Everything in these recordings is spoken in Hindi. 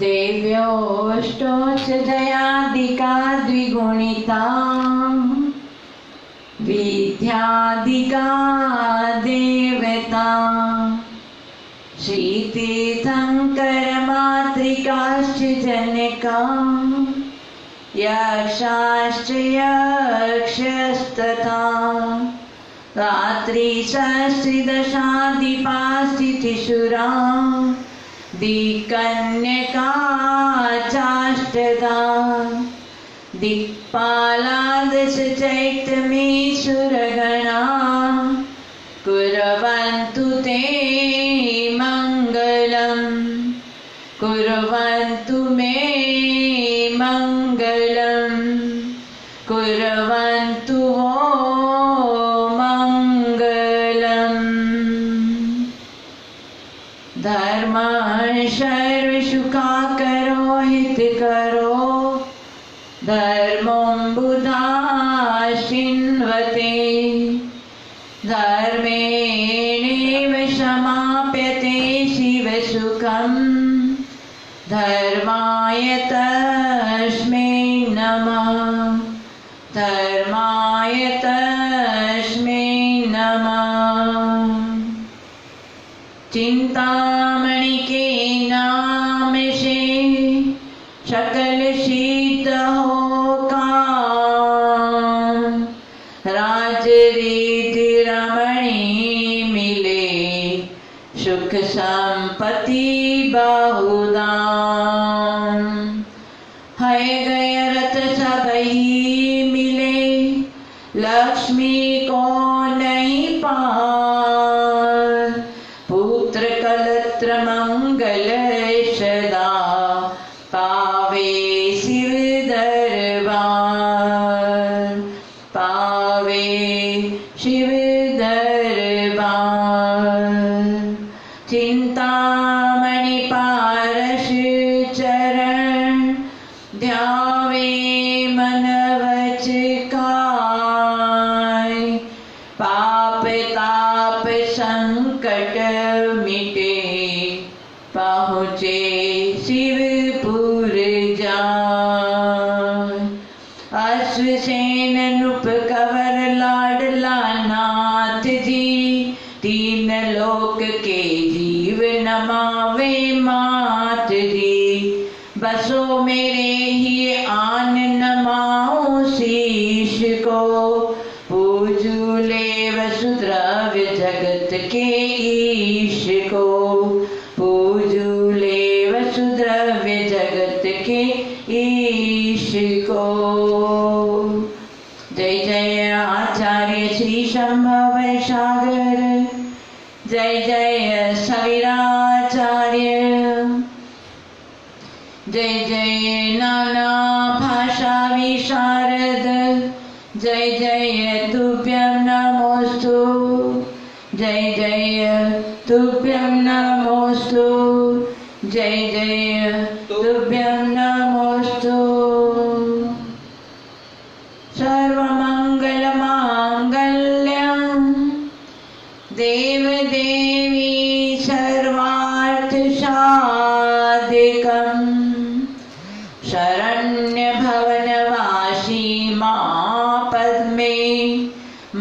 देव्योष्टोच दयादिका द्विगुणिता विद्यादिका देवता श्रीतीर्थंकरमातृकाश्च जनका यक्षाश्च यक्षस्तथा रात्रिषष्टिदशाधिपास्थितिशूरा दिक्कन्यका चाष्टदा दिक्पालादश चैत्यमेश्वरगणा कुर्वन्तु ते मङ्गलम् कुर्वन्तु मे मङ्गलम् कुर्वन्तु वो मङ्गलम् धर्म सर्वसुखाकरो हितकरो धर्मं बुधाश्चिन्वते धर्मेणैव समाप्यते शिवसुखं धर्माय तस्मै नमः धर्माय तस्मै नमः। चिंतामणि के नाम से सकल सिद्ध हो काम राज रीति रमणी मिले सुख संपत्ति बहुदाम है गय रथ सब ही मिले लक्ष्मी को नहीं पार पुत्र कलत्र मंगल सदा पावे शिव दरबार पावे शिव दरबार चिंतामणि पारस चरण ध्यावे मन वच काय पाप ताप संकट मिटे पहुँचे शिवपुर जाय अश्वसेन नृप कंवर लाडला नाथ जी तीन लोक के जीव नमावे मात जी बसो मेरे ही आन नमाओ शीश को पूजू ले वसुद्रव्य जगत के ईश को पूजू ले वसुद्रव्य जगत के ईश को। जय जय आचार्य श्री संभव सागर जय जय सविराचार्य जय जय नाना भाषा विशारद जय जय तुभ्यं नमोस्तु जय जय तुभ्यं नमोस्तु जय जय तुभ्यं नमोस्तु। सर्वमंगलमांगल्यं देवदेवी सर्वार्थसाधिकं शरण्य भवनवासी मां पद्मे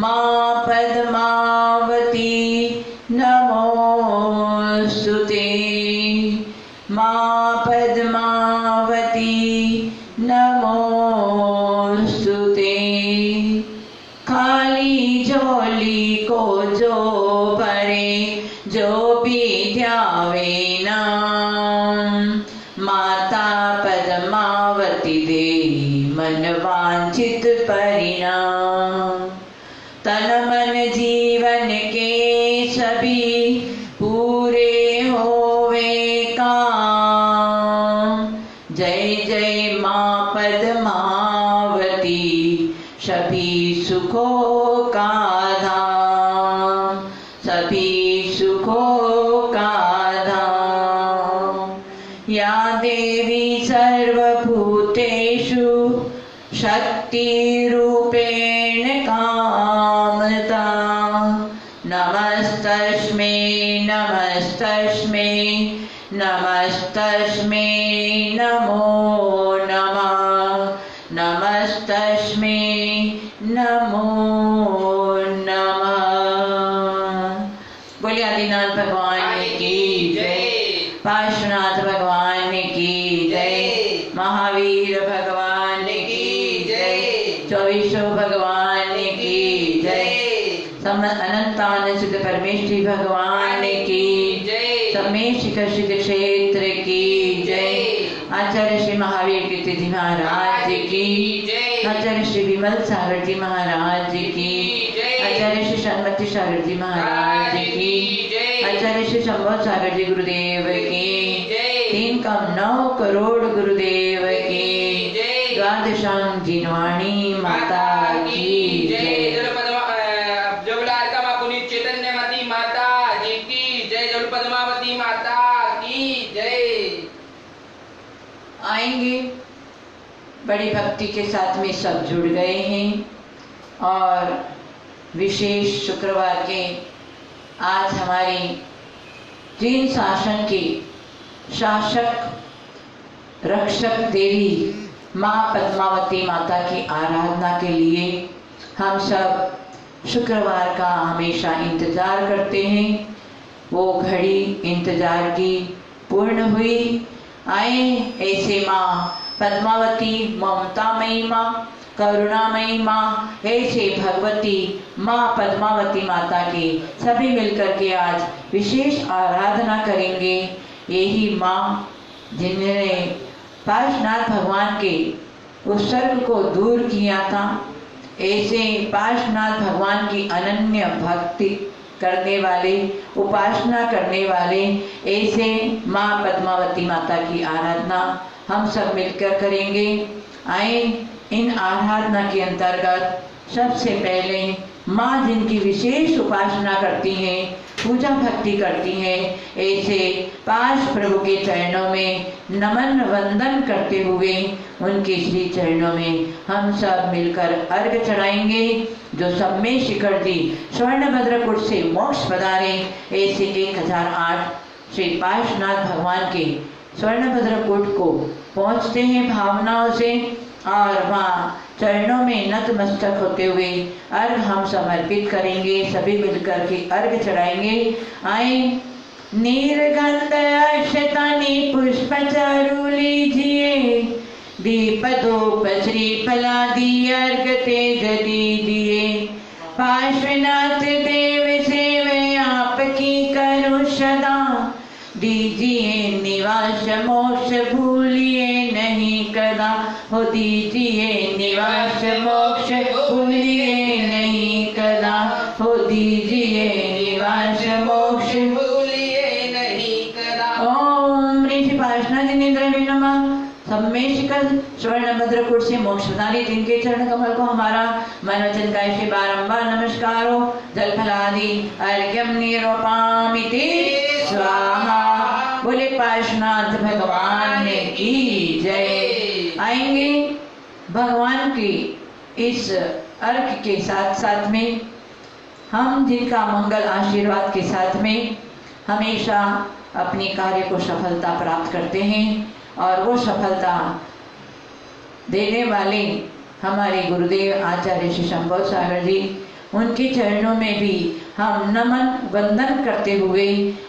मां पद्मावती नमो जो परे जो भी ध्यावे नाम। माता पद्मावती दे मन वांछित परिणाम। तन मन जीवन के सभी पूरे होवे काम। जय जय माँ पद्मावती सभी सुखों का धाम, सभी सुखों का धाम। या देवी सर्वभूतेषु शक्ति रूपेण कामता। नमस्तस्मै नमस्तस्मै नमस्तस्मै नमो नमः। नमस्तस्मै नमो नमः। बोलिए आदिनाथ भगवान की जय, पार्श्वनाथ भगवान की जय, महावीर भगवान की जय, चौबीसों भगवान की जय, अनंतानंद परमेश्वरी भगवान की जय, समेशिक सिद्ध क्षेत्र की जय, आचार्य श्री महावीर कीर्ति जी महाराज की जय, आचार्य श्री विमल सागर जी महाराज की जय, आचार्य श्री सन्मति सागर जी महाराज की जय, आचार्य श्री संभव सागर जी गुरुदेव की जय, 3 करोड़ गुरुदेव की जय, द्वादशांग जिनवाणी माता की जय। पद्मावती माता की जय। आएंगे, बड़ी भक्ति के साथ में सब जुड़ गए हैं और विशेष शुक्रवार के आज हमारी 3 शासन की शासक रक्षक देवी माँ पद्मावती माता की आराधना के लिए हम सब शुक्रवार का हमेशा इंतजार करते हैं। वो घड़ी इंतजार की पूर्ण हुई। आए ऐसे माँ पद्मावती ममतामयी माँ, करुणामयी माँ, ऐसे भगवती माँ पद्मावती माता की सभी मिलकर के आज विशेष आराधना करेंगे। यही माँ जिन्होंने पार्श्वनाथ भगवान के उत्सर्ग को दूर किया था, ऐसे पार्श्वनाथ भगवान की अनन्य भक्ति करने वाले, उपासना करने वाले ऐसे माँ पद्मावती माता की आराधना हम सब मिलकर करेंगे। आए इन आराधना के अंतर्गत सबसे पहले माँ जिनकी विशेष उपासना करती हैं, पूजा भक्ति करती हैं, ऐसे 5 प्रभु के चरणों में नमन वंदन करते हुए उनके श्री चरणों में हम सब मिलकर अर्घ चढ़ाएंगे। जो सब में शिखर जी स्वर्णभद्रपुर से मोक्ष पधारे, ऐसे 1008 श्री पार्श्वनाथ भगवान के स्वर्णभद्रपुर को पहुँचते हैं भावनाओं से और वहाँ चरणों में नतमस्तक होते हुए अर्घ हम समर्पित करेंगे। सभी मिलकर के अर्घ चढ़ाएंगे। आए नीरगंध अक्षतानि पुष्प चारु लीजिए, दीप धूप श्रीफलादि अर्घ तेज दीजिए। पार्श्वनाथ देव सेवे आपकी करूं सदा, दीजिए निवास मोक्ष भूलिए नहीं कदा। हो दीजिए निवास मोक्ष भूलिए नहीं कदा। हो दीजिए निवास मोक्ष भूलिए नहीं कदा। ओम ऋषि पार्श्वनाथ नेन्द्र नमः। सब में शिखर स्वर्णभद्रपुर से मोक्ष पधारे, जिनके चरण कमल को हमारा मन वचन काय से बारंबार नमस्कारो। जल फलादि अर्घ्यम निरूपयामि स्वाहा। बोले पार्श्वनाथ भगवान की जय। आएंगे भगवान की इस अर्घ के साथ साथ में हम जिनका मंगल आशीर्वाद के साथ में हमेशा अपने कार्य को सफलता प्राप्त करते हैं और वो सफलता देने वाले हमारे गुरुदेव आचार्य श्री संभव सागर जी, उनके चरणों में भी हम नमन वंदन करते हुए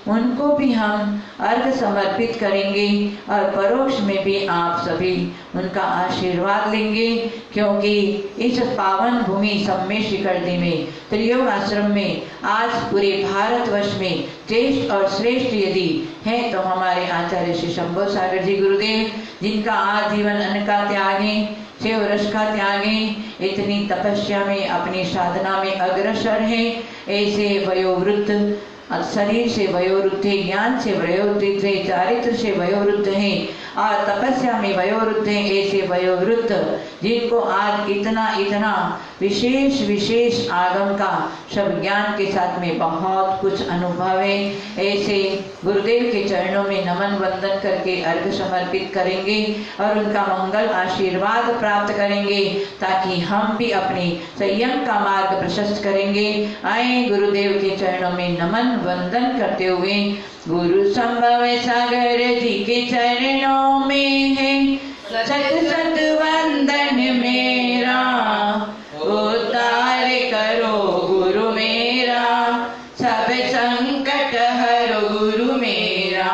उनको भी हम अर्घ समर्पित करेंगे और परोक्ष में भी आप सभी उनका आशीर्वाद लेंगे, क्योंकि इस पावन भूमि सम्मेद शिखरदी में त्रियोग आश्रम में आज पूरे भारतवर्ष में श्रेष्ठ और श्रेष्ठ यदि है तो हमारे आचार्य श्री शंभो सागर जी गुरुदेव, जिनका आजीवन अन्न का त्याग है, सेव रस का त्याग है, इतनी तपस्या में अपनी साधना में अग्रसर है, ऐसे वयोवृद्ध शरीर से वयोवृद्ध है, ज्ञान से वयोवृद्ध है, चारित्र से वयोवृद्ध है और तपस्या में वयोवृद्ध है, ऐसे वयोवृद्ध जिनको आज इतना विशेष विशेष आगम का सब ज्ञान के साथ में बहुत कुछ अनुभव है, ऐसे गुरुदेव के चरणों में नमन वंदन करके अर्घ समर्पित करेंगे और उनका मंगल आशीर्वाद प्राप्त करेंगे, ताकि हम भी अपने संयम का मार्ग प्रशस्त करेंगे। आए गुरुदेव के चरणों में नमन वंदन करते हुए, गुरु संभव सागर जी के चरणों में है सत सत वंदन मेरा, उद्धार करो गुरु मेरा, सब संकट हरो गुरु मेरा,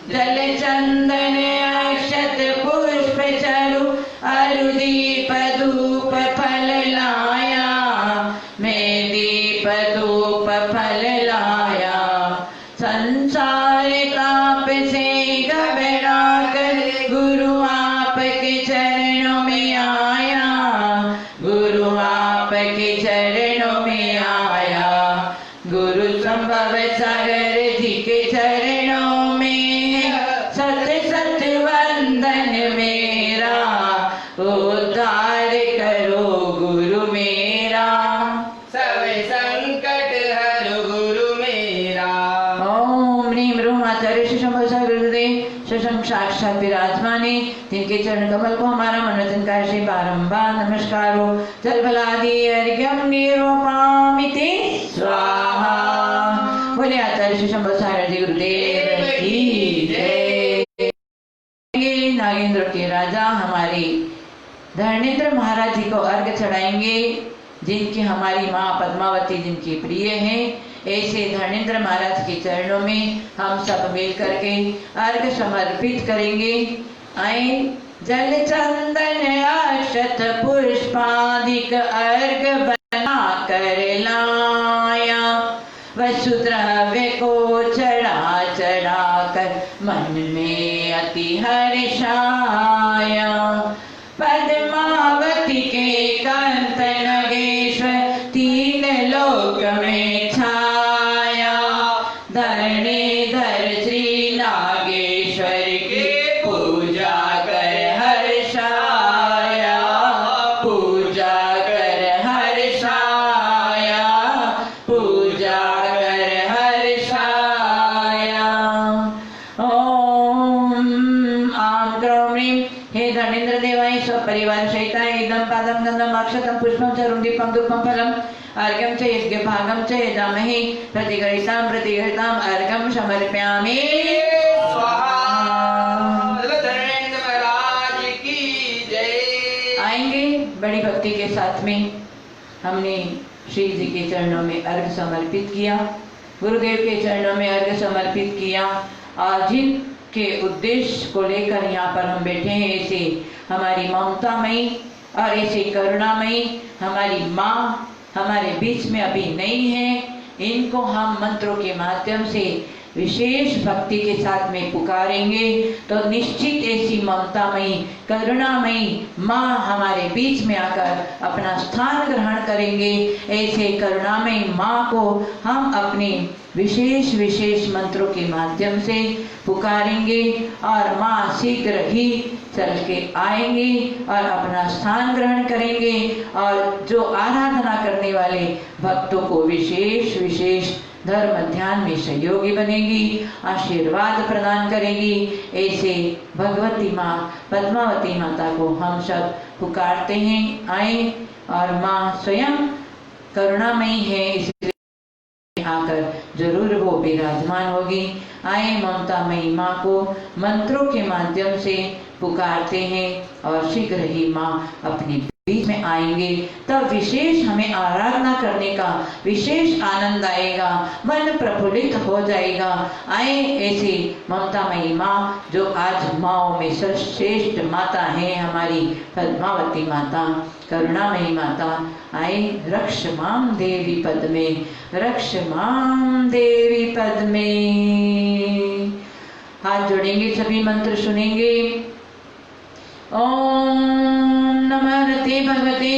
जल चंदन अक्षत पुष्प चरु अरु दीप धूप फल लाया, मैं दीप धूप फल लाया, संसार ताप से घबरा कर गुरु आपके चरणों में आया, गुरु आपके चरणों में आया, गुरु संभव सागर जी के चरणों में सत सत वंदन मेरा, उद्धार करो गुरु मेरा, सब संकट हरो गुरु मेरा। ओम ह्रीं रूम आचार्य श्री शंभो सागर गुरुदेव स्वयं साक्षात विराजमाने, जिनके चरण कमल को हमारा मनोरंजन का से बारंबार नमस्कार हो। जल भलादि अर्घ्यम निरूपयामि स्वाहा। बोले आचार्य श्री शंभो सागर जी गुरुदेव की जय। नागेंद्र के राजा हमारे धर्मेंद्र महाराज जी को अर्घ चढ़ाएंगे, जिनकी हमारी माँ पद्मावती जिनकी प्रिय हैं, ऐसे धर्मेंद्र महाराज के चरणों में हम सब मिल करके अर्घ समर्पित करेंगे। आए जल चंदन अक्षत पुष्पादिक अर्घ बना कर लाया, वसुद्रव्य को चढ़ा चढ़ा कर मन में अति हर्षाया, पद्मावती के कंठ नगेश्वर तीन लोक में छाया, धरणीधर श्री नागेश्वर की पूजा कर हर्षाया, पूजा कर हर्षाया, पूजा कर हर्षाया। ओम आम क्रोम ह्रीं हे धर्मेंद्र देवाय स्वपरिवार सहिताय इदं पादं गन्धं अक्षतं पुष्पं च रुण्डीपं धूपं फलम् अर्घ्यं च यज्ञभागं च यजामहे, प्रतिगृहीतां अर्घ्यं समर्पयामि स्वाहा। धर्मेंद्र महाराज की जय। आएंगे बड़ी भक्ति के साथ में हमने श्री जी के चरणों में अर्घ समर्पित किया, गुरुदेव के चरणों में अर्घ समर्पित किया, और जिनके उद्देश्य को लेकर यहाँ पर हम बैठे हैं, ऐसे हमारी ममतामयी और ऐसे करुणामयी हमारी माँ हमारे बीच में अभी नहीं है, इनको हम मंत्रों के माध्यम से विशेष भक्ति के साथ में पुकारेंगे तो निश्चित ऐसी ममतामयी करुणामयी माँ हमारे बीच में आकर अपना स्थान ग्रहण करेंगे। ऐसे करुणामयी माँ को हम अपने विशेष विशेष मंत्रों के माध्यम से पुकारेंगे और माँ शीघ्र ही चल के आएंगे और अपना स्थान ग्रहण करेंगे, और जो आराधना करने वाले भक्तों को विशेष विशेष धर्म ध्यान में सहयोगी बनेगी, आशीर्वाद प्रदान करेगी। ऐसे भगवती माँ पद्मावती माता को हम सब पुकारते हैं। आए और माँ स्वयं करुणामयी है, इसलिए आकर जरूर वो विराजमान होगी। आए ममतामयी माँ को मंत्रों के माध्यम से पुकारते हैं और शीघ्र ही माँ अपनी बीच में आएंगे तब विशेष हमें आराधना करने का विशेष आनंद आएगा, मन प्रफुल्लित हो जाएगा। आए ऐसी ममतामयी माँ जो आज माँओं में सर्वश्रेष्ठ माता है, हमारी पद्मावती माता, करुणामयी माता, आए रक्ष माम देवी पद में, रक्ष माम देवी पद में। हाथ जोड़ेंगे, सभी मंत्र सुनेंगे। ओम नमस्ते भगवते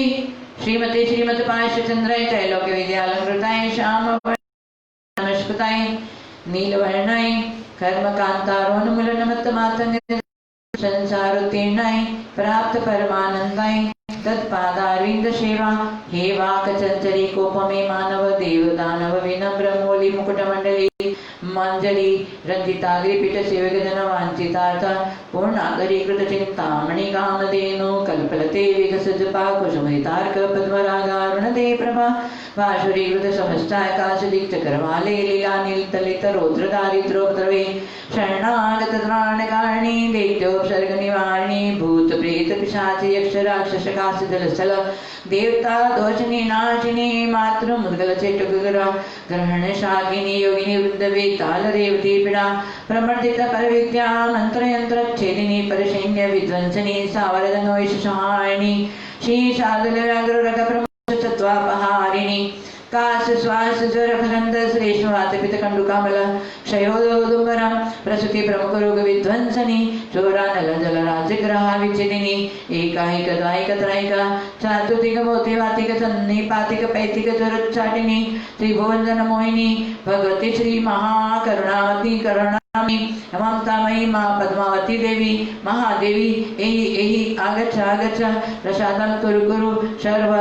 श्रीमते श्रीमत पार्श्वचंद्राय त्रैलोक्य विद्यालंकृताय श्याम नमस्कृताय नीलवर्णाय कर्मकांतारोन्मूलनमत्त मातंग संसारोत्तीर्णाय प्राप्त परमानंदाय तत्पादारविंद सेवा हे वाक चंचरी कोपमे मानव देव दानव विनम्र मौलि मुकुट मंडली मंजरी रंजिताग्रि पीठ सेवगजन वांछितार्थ पूर्णागरी कृत चिंतामणि कामधेनु कल्पलते विकसजपा कुसुमितार्क पद्मरागारुणदे प्रभा वासुरी कृत समस्ताकाश दीक्त करवाले लीला नीलतलित रौद्र दारिद्रोपद्रवे शरणागत त्राणकारिणी दैत्योपसर्ग निवारिणी भूत प्रेत पिशाच यक्ष राक्षस काश जलस्थल देवता दोषिनी नाशिनी मातृ मुद्गल चेटुग्र ग्रहण शाकिनी योगिनी वृंदवे ताल रेवती पीड़ा प्रमर्दित पर विद्या मंत्र यंत्र छेदिनी परिसैन्य विध्वंसनी सावरदनोष सहायिनी श्री शार्दुल व्याघ्र रग प्रमुख तत्वापहारिणी काश श्वास ज्वर भरंद श्लेष्म वात पित्त कंडु कामल क्षयोदुंबर प्रसूति प्रमुख रोग विध्वंसनी चोरा नल जल राज्य ग्रह विच्छेदिनी एकाहिक द्वाहिक त्रैक चातुर्दिक मोति वातिक सन्नि पातिक पैतिक ज्वरोच्चाटिनी त्रिभुवन मोहिनी भगवती श्री महाकरुणावती करुणा ममतामयी माँ पद्मावती देवी महादेवी एहि एहि आगच्छ आगच्छ प्रसादं कुरु कुरु सर्व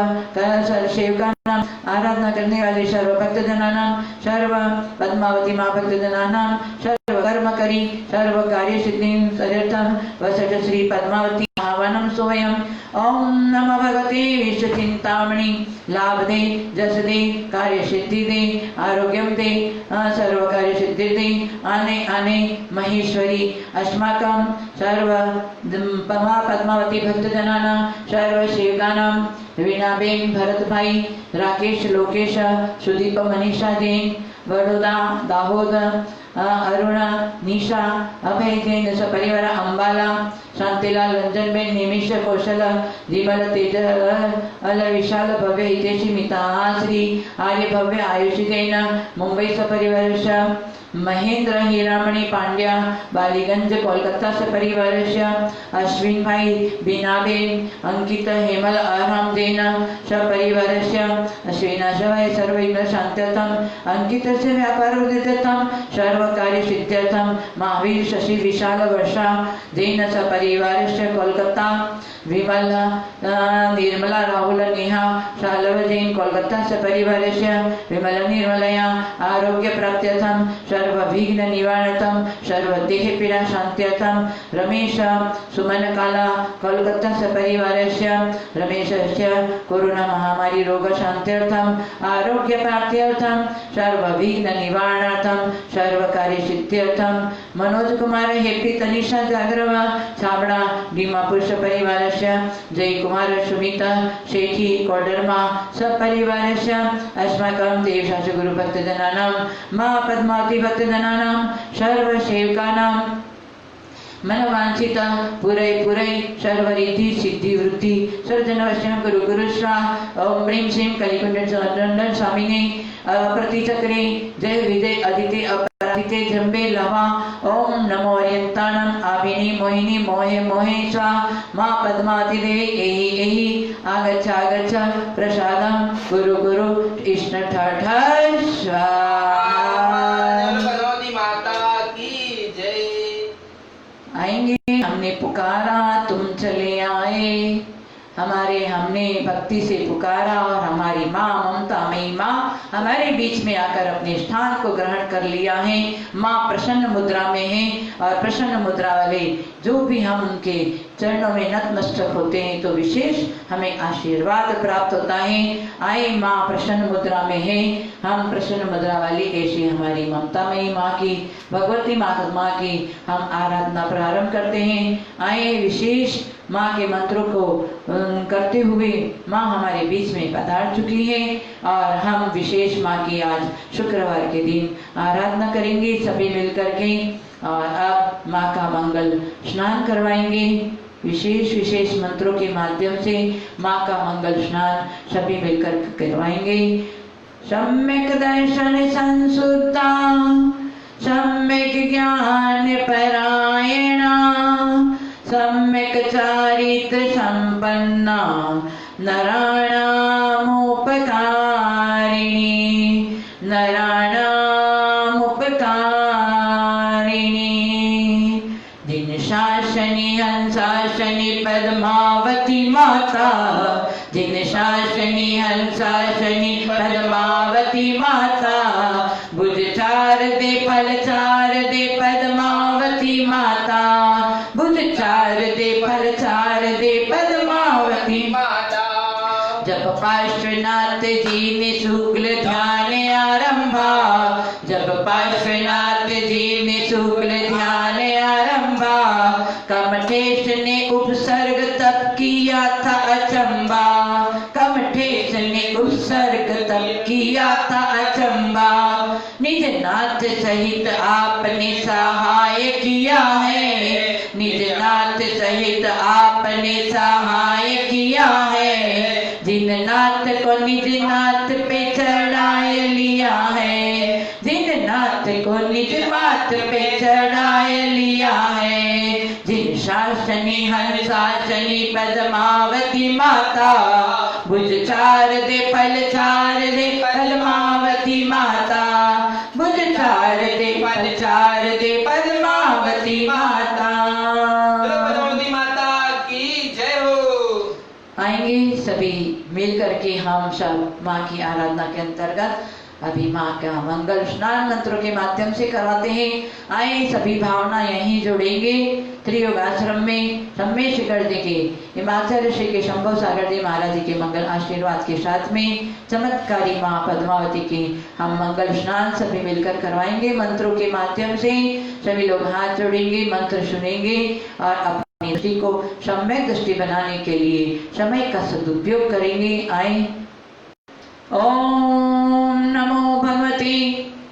सेवकानां आराधना करने वाले सर्व भक्तजनानां सर्व पद्मावती माँ भक्तजनानां सर्व कर्म करी सर्व कार्य सिद्धिं सदर्थं वसत श्री पद्मावती आह्वानं सोयम्। ओम नमः भगवते विश्वचिंतामणि लाभ दे जस दे कार्य सिद्धि दे आरोग्यम दे सर्व कार्य सिद्धि दे आने आने महेश्वरी अस्माकं सर्व पद्मावती भक्तजनानां सर्व सेवकानां वीणाबेन भरत भाई राकेश लोकेश सुदीप मनीषा जैन बड़ौदा दाहोद अरुण निशा अभय जैन सपरिवार अंबाला शांतिलाल रंजन बेन निमिष कौशल जिमल तेज अल विशाल भव्य हितेशी मिता श्री आर्य भव्य आयुषी जैन मुंबई सपरिवार महेंद्र हीरामणि पांड्या बालीगंज कोलकाता सपरिवार अश्विन भाई बीनाबेन अंकित हेमल आराम जैन सपरिवार अश्विना शवय सर्व इंद्र शांत्यर्थम अंकित से व्यापार उदितम सर्व कार्य सिद्ध्यर्थम महावीर शशि विशाल वर्षा जैन सपरिवार कोलकाता विमल निर्मला राहुल नेहा शालव जैन कोलकाता सपरिवार विमल निर्मलया आरोग्य प्राप्त्यर्थम सर्व विघ्न निवारणतम सर्व देह पीड़ा शांत्यर्थम रमेश सुमन काला कोलकाता सपरिवार रमेश कोरोना महामारी रोग शांत्यर्थम आरोग्य प्राप्त्यर्थम सर्व विघ्न निवारणार्थम सर्व कार्य सिद्ध्यर्थम मनोज कुमार हेपी तनिषा जागरवा छाबड़ा डीमापुर सपरिवार जय कुमार सुमिता शेठी कोडरमा सपरिवार अस्माकं देवशास्त्र गुरु भक्तजनानां माँ पद्मावती भक्तजनानां सर्व सेवकानां मनवांछित पुरै पुरै सर्वरिद्धि सिद्धि वृद्धि सर्वजनवश्यं गुरु गुरु स्वाहा। ओम ह्रीं श्रीं कलिकुंड स्वामिने प्रतिचक्रे जय विजय अदिते अपराजिते जम्बे लवा। ओम नमो अरियंताणं आभिनी मोहिनी मोहे मोहे स्वाहा। माँ पद्मावती देवी एहि एहि आगच्छ आगच्छ प्रसादं गुरु गुरु इष्ण ठठ स्वाहा। आएंगे हमने पुकारा तुम चले आए, हमारे हमने भक्ति से पुकारा और हमारी माँ ममतामयी माँ हमारे बीच में आकर अपने स्थान को ग्रहण कर लिया है। माँ प्रसन्न मुद्रा में है और प्रसन्न मुद्रा वाले जो भी हम उनके चरणों में नतमस्तक होते हैं तो विशेष हमें आशीर्वाद प्राप्त होता है। आए माँ प्रसन्न मुद्रा में है, हम प्रसन्न मुद्रा वाली ऐसी हमारी ममतामयी माँ की भगवती माँ की हम आराधना प्रारंभ करते हैं। आए विशेष माँ के मंत्रों को करते हुए माँ हमारे बीच में पधार चुकी है और हम विशेष माँ की आज शुक्रवार के दिन आराधना करेंगे सभी मिलकर के। और अब माँ का मंगल स्नान करवाएंगे विशेष मंत्रों के माध्यम से माँ का मंगल स्नान सभी मिलकर करवाएंगे। सम्यक दर्शन संसुता सम्यक ज्ञान परायणा सम्यक चारित्र संपन्ना नराणामुपकारिणी जिन शासनी हंसाशनी पद्मावती माता जिन शासनी हंसाशनी पद्मावती माता बुझ चार दे फल चार दे पद्मावती माता बुझ चार दे फल चार दे पद्मावती माता। जब पार्श्वनाथ जी ने शुक्ल ध्यान आरंभा जब पार्श्वनाथ जी ने शुक्ल ध्यान आरंभा कमठेश ने उपसर्ग तप किया था अचंबा कमठेश ने उपसर्ग तप किया था अचंबा निज नाथ सहित आपने सहाय किया है निज नाथ सहित आपने सहाय किया है जिन नाथ को निज नाथ पे चढ़ाए लिया है जिन नाथ को निज नाथ पे चढ़ाए लिया है जिन शासनी हंसाशनी पद्मावती माता बुझ चार दे फल चार दे पद्मावती माता बुझ चार दे फल चार दे पद्मावती माता। पद्मावती माता की जय हो। आएंगे सभी मिल करके हम सब माँ की आराधना के अंतर्गत अभी माँ का मंगल स्नान मंत्रों के माध्यम से करवाते हैं। आए सभी भावना यहीं जोड़ेंगे त्रियोग आश्रम में सम्मेश कर देंगे हिमाचल ऋषि के शंभु सागर देव महाराज जी के मंगल आशीर्वाद के साथ में चमत्कारी माँ पद्मावती के हम मंगल स्नान सभी मिलकर करवाएंगे मंत्रों के माध्यम से। सभी लोग हाथ जोड़ेंगे मंत्र सुनेंगे और अपनी दृष्टि को सम्यक दृष्टि बनाने के लिए समय का सदुपयोग करेंगे। आए ओम नमो भगवते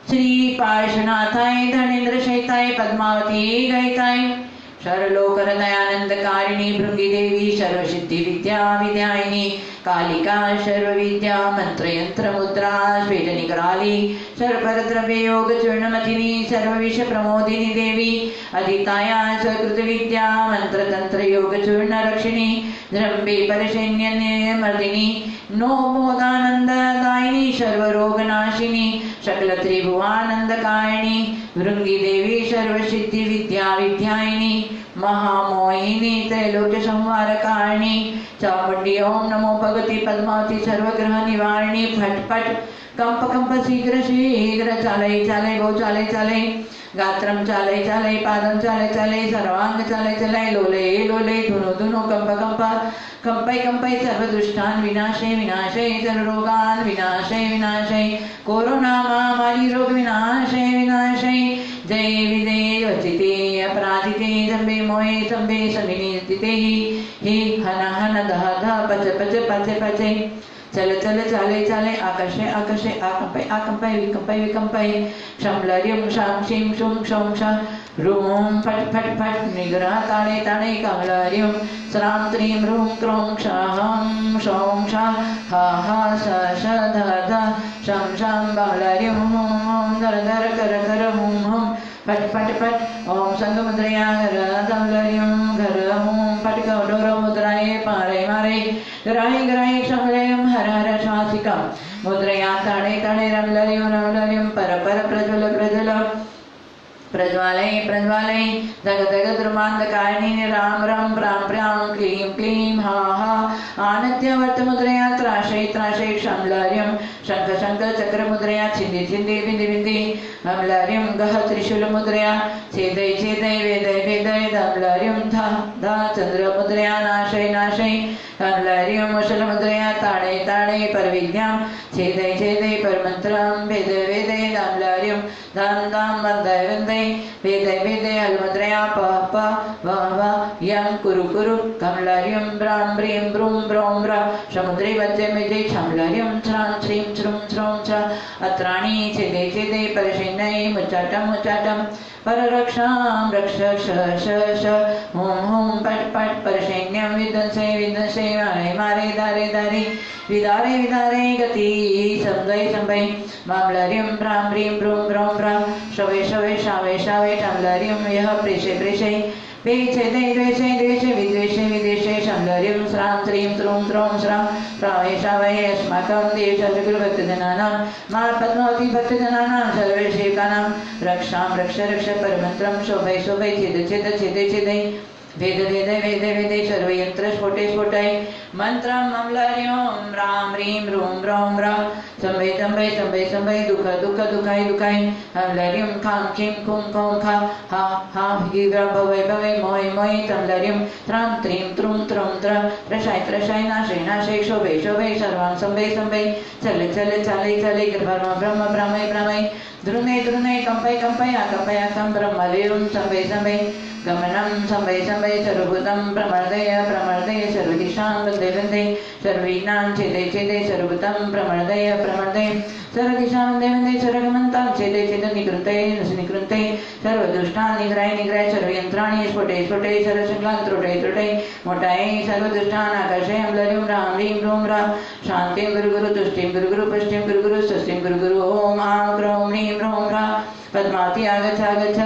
श्री पार्श्वनाथाय धनेन्द्र शयिताय पद्मावती गयिताय सर्वलोक दयानंद कारिणी भृंगी देवी सर्वसिद्धि विद्या विद्यायिनी कालिका सर्व विद्या मंत्र यंत्र मुद्रा स्फेट निकराली सर्वपर द्रव्य योग चूर्णमतिनी सर्व विष प्रमोदिनी देवी अदिताया सकृत विद्या मंत्र तंत्र योग चूर्ण रक्षिणी द्रव्ये परशैन्य मर्दिनी नो मोदानंद दायिनी सर्व रोग नाशिनी सकल त्रिभुवानंद कारिणी भृंगी देवी सर्व सिद्धि विद्या विद्यायिनी महामोहिनी त्रैलोक्य संहार कारिणी चामुंडी ओम नमो भगवती पद्मावती सर्वग्रह निवारिणी फट फट कंप कंप शीघ्र शीघ्र चालय चालय गो चालय चालय गात्रम चालय चालय पादम चालय चालय सर्वांग चालय चालय लोले लोले धुनो धुनो कंप कंप कंपय कंपय सर्व दुष्टान विनाशय विनाशय सर्व रोगान विनाशय विनाशय कोरोना महामारी रोग विनाशय विनाशय जय विजय वचिते अपराजिते जम्बे मोहे संबे समिनिते हे हन हन दह दह पच पच पच पचे चल चल चाले चाले आकर्षे आकर्षे आकंपय आकंपय विकंपय विकंपय शमलर्यं शां शिं शुं शौं श रूं फट फट फट निग्रह ताणे ताणे कमलर्यं स्रां त्रीं रूं क्रों क्षहं शौं श हा हा स श ध ध शं शं बमलर्यं हुं हुं धर धर कर कर हुं हुं फट फट फट ओम संगमुद्रया धमलर्यं घर हुं फट कौडोर मुद्राये पारे मारे ग्राही ग्राही शमलर्यं हर हर श्वासिकं मुद्रया ताणे ताणे रमलर्यं पर पर प्रज्वल प्रज्वल प्रज्वालय प्रज्वालय जग जग द्रुमांधकारिणी राम राम प्राम प्राम क्लीं क्लीं हा हा आनत्य वर्त मुद्रया त्राशय त्राशय शमलर्यं शंख शंख चक्र मुद्रया छिंदे छिंदे बिंदे बिंदे अमलर्यं गह त्रिशूल मुद्रया छेदय छेदय वेदय वेदय दमलर्यं धा धा चंद्र मुद्रया नाशय नाशय अमलर्यं मुशल मुद्रया ताड़े ताड़े परविद्यां छेदय छेदय परमंत्रं वेदय वेदय दमलर्यं धाम धाम वंदय वंदय वेदय वेदय अलमुद्रया प प व व यं कुरु कुरु कमलार्यं ब्रां ब्रीं ब्रूं ब्रौं ब्रा समुद्रे मध्ये मेजे छमलार्यं छ्रां श्रीं श्रूं श्रौं छ अत्राणि छिदे छिदे परशिन्नै मुच्चाटं मुच्चाटं पररक्षां रक्ष श श श हुं हुं पट पट परसैन्यं विध्वंसे विध्वंसे मारे मारे दारे दारे विदारे विदारे गति संवै संवै मामलार्यं ब्रां ब्रीं ब्रूं ब्रौं ब्रा शवे शवे शावे शावे टमलार्यं यः प्रेषे प्रेषे पेच्छेदे द्वेषे द्वेषे विद्वेषे विदेशे शमलार्यं स्रां श्रीं त्रूं त्रों स्रां प्रावे शावे अस्माकं देशभक्तजनानां मा पद्मावती भक्तजनानां सर्वसेवकानां रक्षां रक्ष रक्ष परमन्त्रं शोभै शोभै छेद छेद छेदे छेदे भेद भेद वेद वेदे सर्वयंत्र स्फोटे स्फोटाय मंत्रं ममलार्यों राम ह्रीं रूं ब्रौं ब्रा संभै संभै संभै संभै दुख दुख दुखाय दुखाय हमलार्यों खां खीं खुं खौं खा हा हा गिव्रा भवै भवै मोय मोय तमलार्यों त्रां त्रीं त्रूं त्रों त्र प्रशाय प्रशाय नाशे नाशे शोभे शोभे सर्वां संभै संभै चले चले चले चले ब्रह्म ब्रह्म ब्रह्मय ब्रह्मय द्रुने द्रुने कंपय कंपय आकंपय आकं ब्रह्मलेरुं संभै संभै गमनं संभै संभै सर्वभूतं प्रमर्दय प्रमर्दय सर्वदिशां वन्दे वन्दे सर्वविघ्नां छेदे छेदे सर्वभूतं प्रमर्दय प्रमर्दय सर्वदिशां वन्दे वन्दे सर्वगमन्तां छेदे छेदे निकृन्तये निकृन्तये सर्वदुष्टान् निग्रहे निग्रहे सर्वयन्त्राणि स्फोटे स्फोटे सर्वशङ्कान् त्रुटे त्रुटे मोटाये सर्वदुष्टान् आकर्षय अम्लर्युं रां ह्रीं रूं रां शान्तिं गुरु गुरु तुष्टिं गुरु गुरु पुष्टिं गुरु गुरु स्वस्तिं गुरु गुरु ॐ आं ह्रौं ह्रीं रूं रां पद्मावती आगच्छ आगच्छ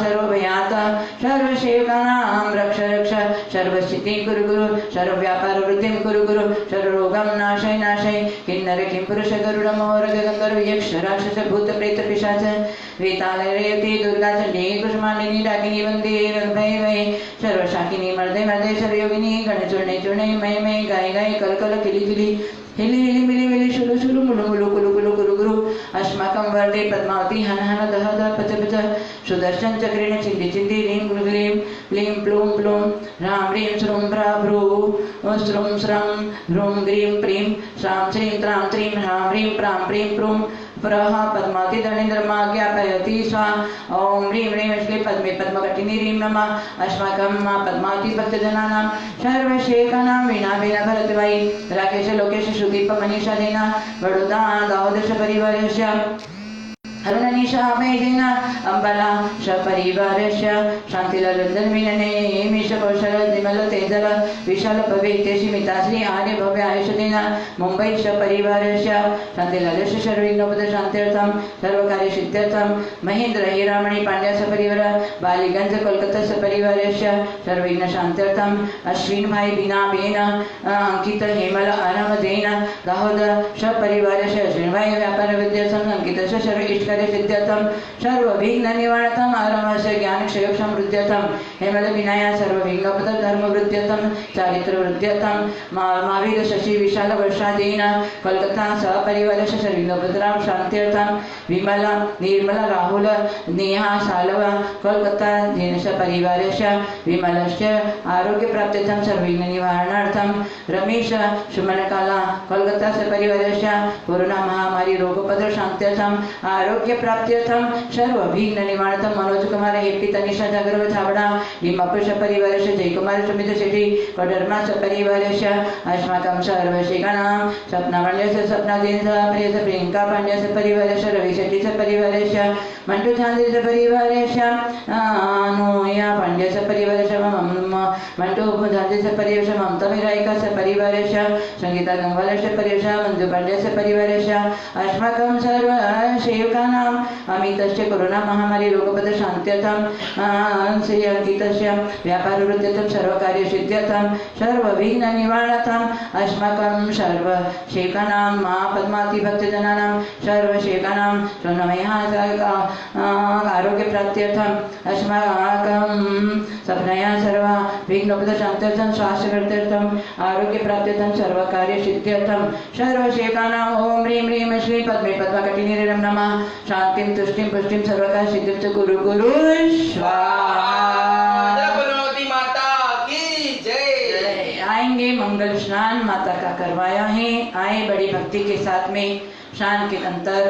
सर्वभयाता सर्वसेवकानां रक्ष रक्ष सर्वस्थितिं कुरु गुरु सर्वव्यापारवृद्धिं कुरु गुरु सर्वरोगं नाशय नाशय किन्नर किं पुरुष गरुड मोर गगन्धर्व यक्ष राक्षस भूत प्रेत पिशाच वेतालय रेवती दुर्गा चण्डी कुष्माण्डिनी डाकिनी वन्दे वै वै सर्वशाकिनी मर्दे मर्दे सर्वयोगिनी गण चूर्णे चूर्णे मय मय गाय गाय कल कल किलि किलि हिलि हिलि मिलि मिलि शुलु शुलु मुलु मुलु कुलु कुलु गुरु गुरु अस्माकं वरदे पद्मावती हन हन दह दह पच पच सुदर्शन चक्रेण चिन्ति चिन्ति ह्रीं ग्लीं क्लीं प्लूं प्लूं रां ह्रीं श्रूं भ्रा भ्रू श्रूं श्रं ह्रूं ग्रीं प्रीं श्रां श्रीं त्रां त्रीं ह्रां ह्रीं प्रां प्रीं प्रूं प्रह पद्मावती दणेन्द्रमाज्ञापयति स्वा ॐ ह्रीं ह्रीं श्री पद्मे पद्मकटिनी ह्रीं नमः अस्माकं मा पद्मावती भक्तजनानां सर्वसेवकानां वीणा वीणा भरतवाई राकेश लोकेश सुदीप मनीषा देना वडोदा दाहोदश परिवारस्य हरुणनिशा मेघिना अंबला सपरिवारस्य शान्तिललन्दन विनने मीश कौशल विमल तेजल विशाल भवेत्य स्मिताश्री आर्य भव्य आयुषदेना मुंबई सपरिवारस्य शान्तिललस्य सर्वविघ्नोपद शान्त्यर्थं सर्वकार्य सिद्ध्यर्थं महेंद्र हीरामणि पांड्या सपरिवार बालीगंज कोलकाता सपरिवारस्य सर्वविघ्न शान्त्यर्थं अश्विन भाई बीना बेन अंकित हेमल आरामदेन दाहोद सपरिवारस्य अश्विन भाई व्यापार विद्यार्थं अंकित सर्व इष्ट सिद्ध्यर्थं सर्वविघ्न निवारणं आरामस्य ज्ञान क्षय समृद्ध्यर्थं हेमल विनाया सर्वविघ्नोपद धर्म वृद्ध्यर्थं चारित्र वृद्ध्यर्थं महावीर शशि विशाल वर्षादेन कोलकाता सपरिवारस्य सर्वविघ्नोपद्राम शान्त्यर्थं विमल निर्मल राहुल नेहा सालव कोलकाता जैन परिवारस्य विमलस्य आरोग्य प्राप्त्यर्थं सर्वविघ्न निवारणार्थं रमेश सुमनकाला कोलकाता सपरिवारस्य कोरोना महामारी रोगोपद्रव शान्त्यर्थं आरोग्य प्राप्त्यर्थं सर्वविघ्न निवारणं मनोज कुमार हेपी तनिषा जागरव छावड़ा डिमापुर परिवारस्य जयकुमार सुमित शेट्टी कोडरमा परिवारस्य अस्माकं सर्वसेवकानां सपना पांड्यस्य सपना जैन प्रियस प्रियंका पांड्यस्य परिवारस्य रवि शेट्टीस्य परिवारस्य मंटू चांदेस्य परिवारस्य अनुया पांड्यस्य परिवारस्य मंटू चांदेस्य परिवारस्य ममता विरायकस्य परिवारस्य संगीता गंगवालस्य परिवारस्य मंजू पांड्यस्य परिवारस्य अस्माकं सर्वसेवकानां अमितस्य कोरोना महामारी रोगपद शान्त्यर्थं श्री अंकितस्य व्यापार वृद्ध्यर्थं सर्वकार्य सिद्ध्यर्थं सर्वविघ्न निवारणर्थं अस्माकं सर्वसेवकानां मा पद्मावती भक्तजनानां सर्वसेवकानां स्वर्णमयः आरोग्य प्राप्त्यर्थं अस्माकं सपनया सर्व विघ्नोपद शान्त्यर्थं स्वास्थ्यवृद्ध्यर्थं आरोग्य प्राप्त्यर्थं सर्वकार्य सिद्ध्यर्थं सर्वसेवकानां ॐ ह्रीं ह्रीं श्री पद्मे पद्मकटिनी ह्रीं नमः शांतिं तुष्टिं पुष्टिं सर्वकार्य सिद्धिं च गुरु गुरु स्वाहा। पद्मावती माता की जय। आएंगे मंगल स्नान माता का करवाया है। आए बड़ी भक्ति के साथ में स्नान के अंतर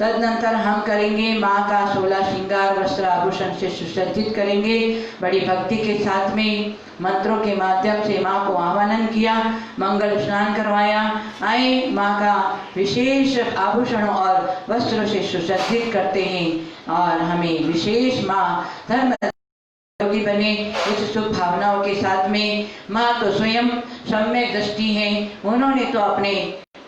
तदनंतर हम करेंगे माँ का 16 श्रृंगार वस्त्र आभूषण से सुसज्जित करेंगे। बड़ी भक्ति के साथ में मंत्रों के माध्यम से माँ को आह्वान किया, मंगल स्नान करवाया। आए माँ का विशेष आभूषणों और वस्त्रों से सुसज्जित करते हैं और हमें विशेष माँ धर्म योगी बने। इस शुभ भावनाओं के साथ में माँ तो स्वयं सम्यक दृष्टि हैं, उन्होंने तो अपने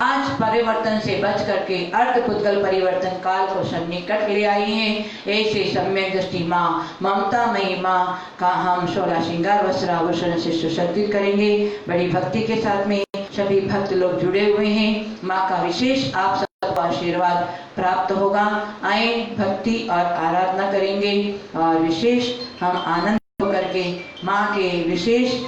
आज परिवर्तन से बच करके अर्ध पुद्गल परिवर्तन काल को सन्निकट ले आई हैं। ऐसे सम्यक दृष्टि माँ ममतामयी माँ का हम 16 श्रृंगार वस्त्र आभूषण से सुसज्जित करेंगे। बड़ी भक्ति के साथ में सभी भक्त लोग जुड़े हुए हैं, माँ का विशेष आप सबको आशीर्वाद प्राप्त होगा। आए भक्ति और आराधना करेंगे और विशेष हम आनंद करके माँ के विशेष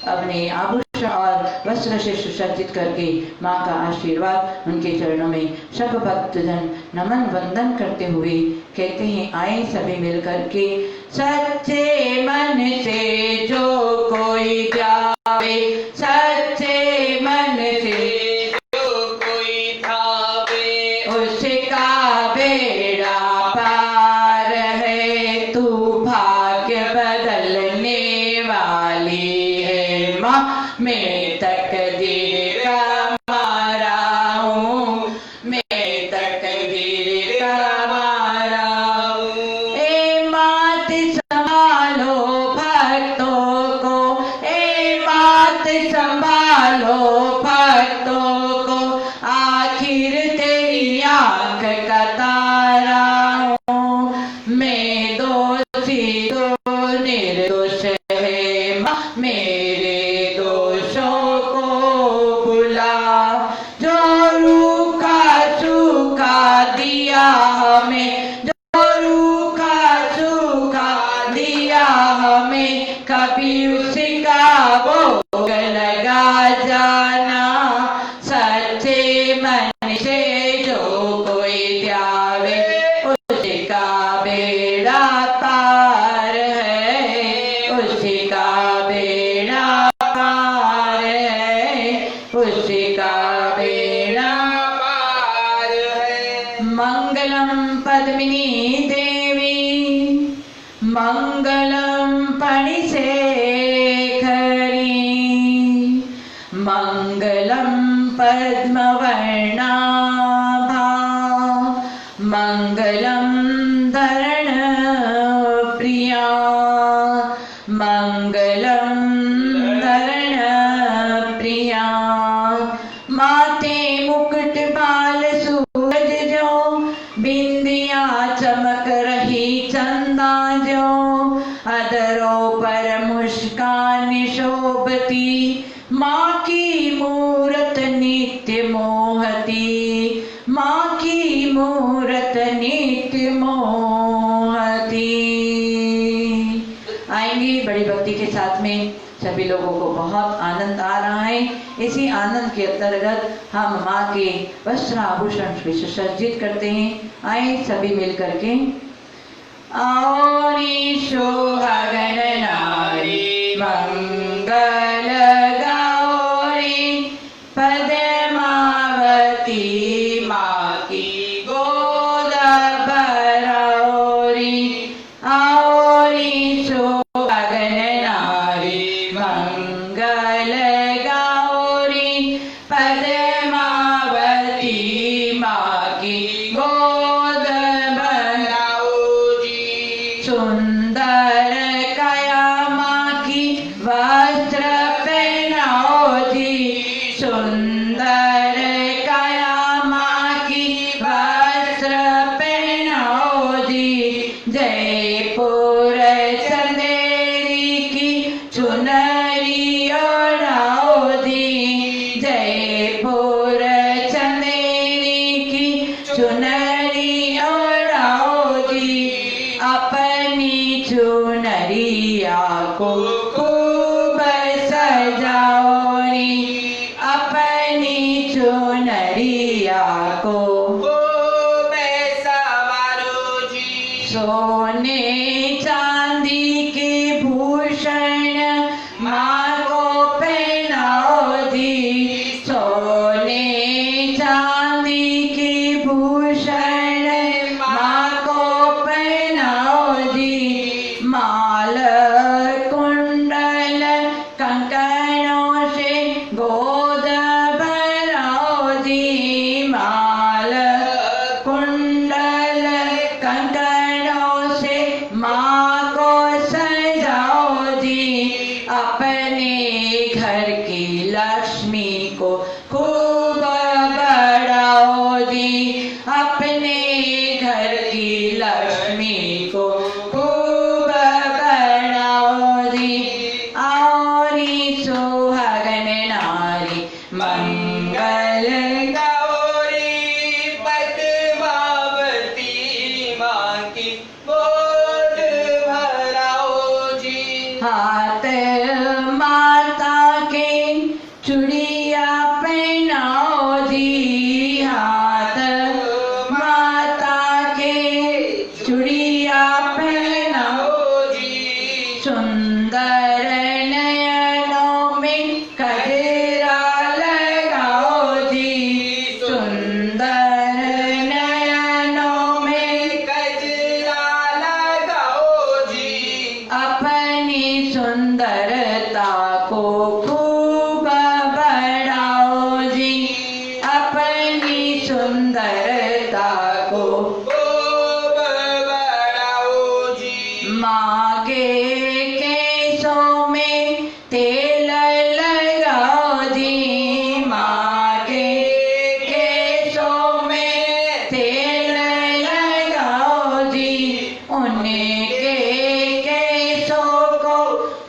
अपने आभूषण और वस्त्र से सुसज्जित करके माँ का आशीर्वाद उनके चरणों में सब भक्तजन नमन वंदन करते हुए कहते हैं, आए सभी मिलकर के। सच्चे मन से जो कोई जावे, सच्चे मन से जो कोई धावे, उसका बेड़ा पार है। तू भाग्य बदलने वाली है माँ, मैं तकदीर का मारा हूँ, मैं तकदीर का मारा हूँ। ए मात संभालो भक्तों को, ए मात संभालो भक्तों को, आखिर तेरी आँख का तारा हूँ। मैं दोषी तो निर्दोष है माँ, मेरे दोषों को भुला। जो रूखा सूखा दिया हमें, जो रूखा सूखा दिया हमें, कभी उसका भोग लगा जाना। सच्चे मन से जो कोई ध्यावे, उसका बेड़ा पार है, उसका बेड़ा पार है, उसका बेड़ा पार है। मंगलम पद्मिनी देवी, मंगलम फणिशेखरी, मंगलम पद्मवर्णाभा, मंगलम धरण प्रिया, मंगलम धरण प्रिया। माथे मुकुट बाल सूरज जो, बिंदिया चमक रही चंदा जो, अधरों पर मुस्कान शोभती, माँ की मूरत नित्य मोहती, माँ की मूरत नित्य मोहती। आएंगे बड़ी भक्ति के साथ में, सभी लोगों को बहुत आनंद आ रहा है। इसी आनंद के अंतर्गत हम माँ के वस्त्र आभूषण से सुसज्जित करते हैं। आए सभी मिल करके। आओरी सुहागन नारी मंगल गौरी, पद्मावती माँ की गोद भरौरी। आओरी सुहागन नारी मंगल गौरी, पद्मावती माँ की गोद भराओ जी। सुंदर काया माँ की वस्त्र पहनाओ जी, सुंदर काया माँ की वस्त्र पहनाओ जी। जयपुर चंदेरी की चुनरी ओढ़ाओ जी, जयपुर चंदेरी की चुनरी ओढ़ाओ जी। अपनी चुनरिया को खूब सजाओ री, अपनी चुनरिया को खूब सवारो जी। सोने चांदी के भूषण माँ को पहनाओ जी, सोने चांदी के भूषण लक्ष्मी को खूब बढ़ाओ जी। औरी सुहागन नारी मंगल गौरी पद्मावती माँ की गोद भराओ जी। हाथ माता के चूड़िया पहनाओ जी। हाथ माता के चूड़िया पहनाओ जी। सुंदर नयनों में कजरा लगाओ जी। सुंदर नयनों में गजरा लगाओ जी। अपनी सुंदरता को खूब बढ़ाओ जी। अपनी सुंदरता को खूब बढ़ाओ जी। माँ के केसों में तेल लगाओ जी। माँ के केसों में तेल लगाओ जी। उनके केसों को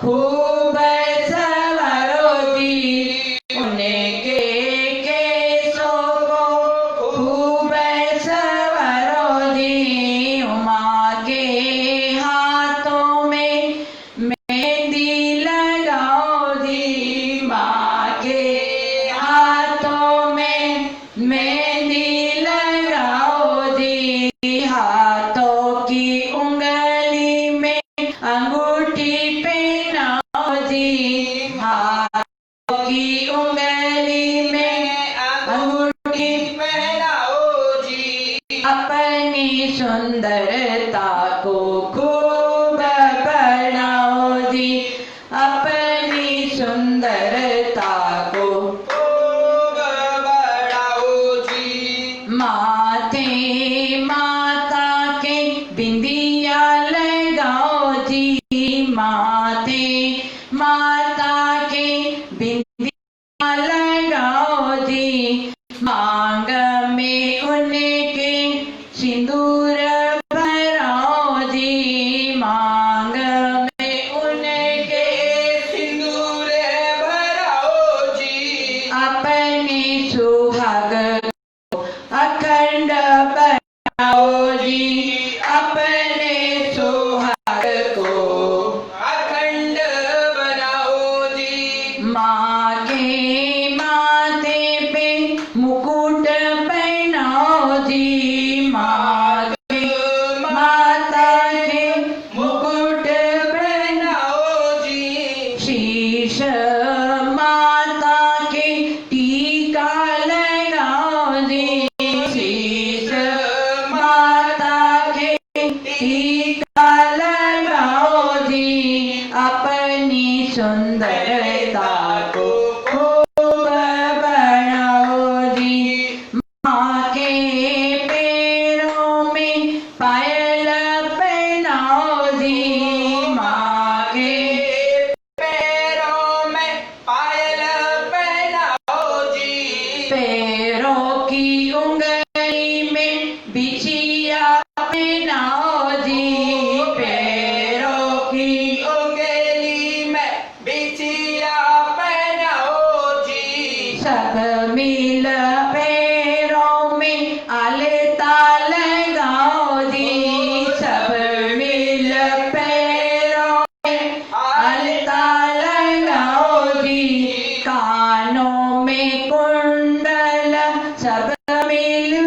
खूब संवारो जी। उनके केसों को खूब संवारो जी। माँ के हाथों में मेहंदी लगाओ जी। माँ के हाथों में मेहंदी लगाओ जी। हाथों की उंगली में अंगूठी पहनाओ जी। हाथों की उंगली में अंगूठी पहनाओ जी। अपनी सुंदरता को खूब बढ़ाओ जी। अपनी सुंदरता को खूब बढ़ाओ जी। माथे माता के बिंदिया लगाओ जी। माथे माता के बिंदिया लगाओ जी। मांग में उनके सिंदूर भराओ जी। मांग में उनके सिंदूर भराओ जी। अपनी सुहाग अखंड बनाओ जी। अपने सुहाग को अखंड बनाओ जी। माँ के माथे पे मुकुट पहनाओ जी। माँ के माता के मुकुट पहनाओ जी। शीश माता के टीका लगाओ जी। शीश माता के टीका लगाओ जी। अपनी सुंदरता को खूब बढ़ाओ जी। माँ के पैरों में पायल पहनाओ जी। माँ के पैरों में पायल पहनाओ जी। पैरों की उंगली में बिछिया पहनाओ जी। पैरों की उंगली में बिछिया पहनाओ जी। सब मिल पैरों में आलता लगाओ जी। सब मिल पैरों में आलता लगाओ जी। कानों में कुंडल सब मिल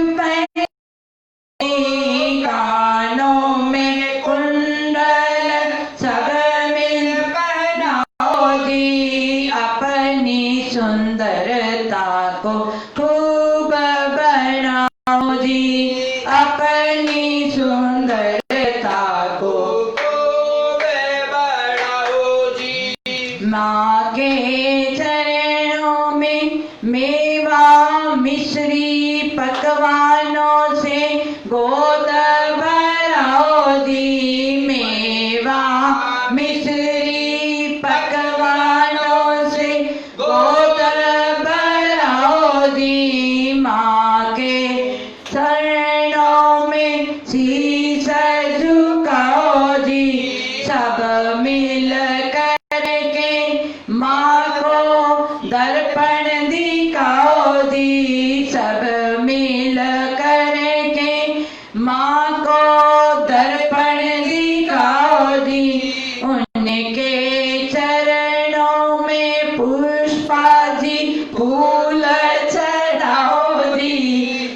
कानों में कुंडल सब मिल पहनाओ जी। अपनी सुंदरता को खूब बढ़ाओ जी। अपनी सुंदरता को खूब बढ़ाओ जी। माँ के चरणों में मेवा मिश्री पकवानों से गोद भराओ जी। मेवा मिश्री पकवानों से गोद भराओ जी। माँ के चरणों में शीश को दर्पण दिखाओ जी, उनके चरणों में पुष्पाजी फूल चढ़ाओ जी,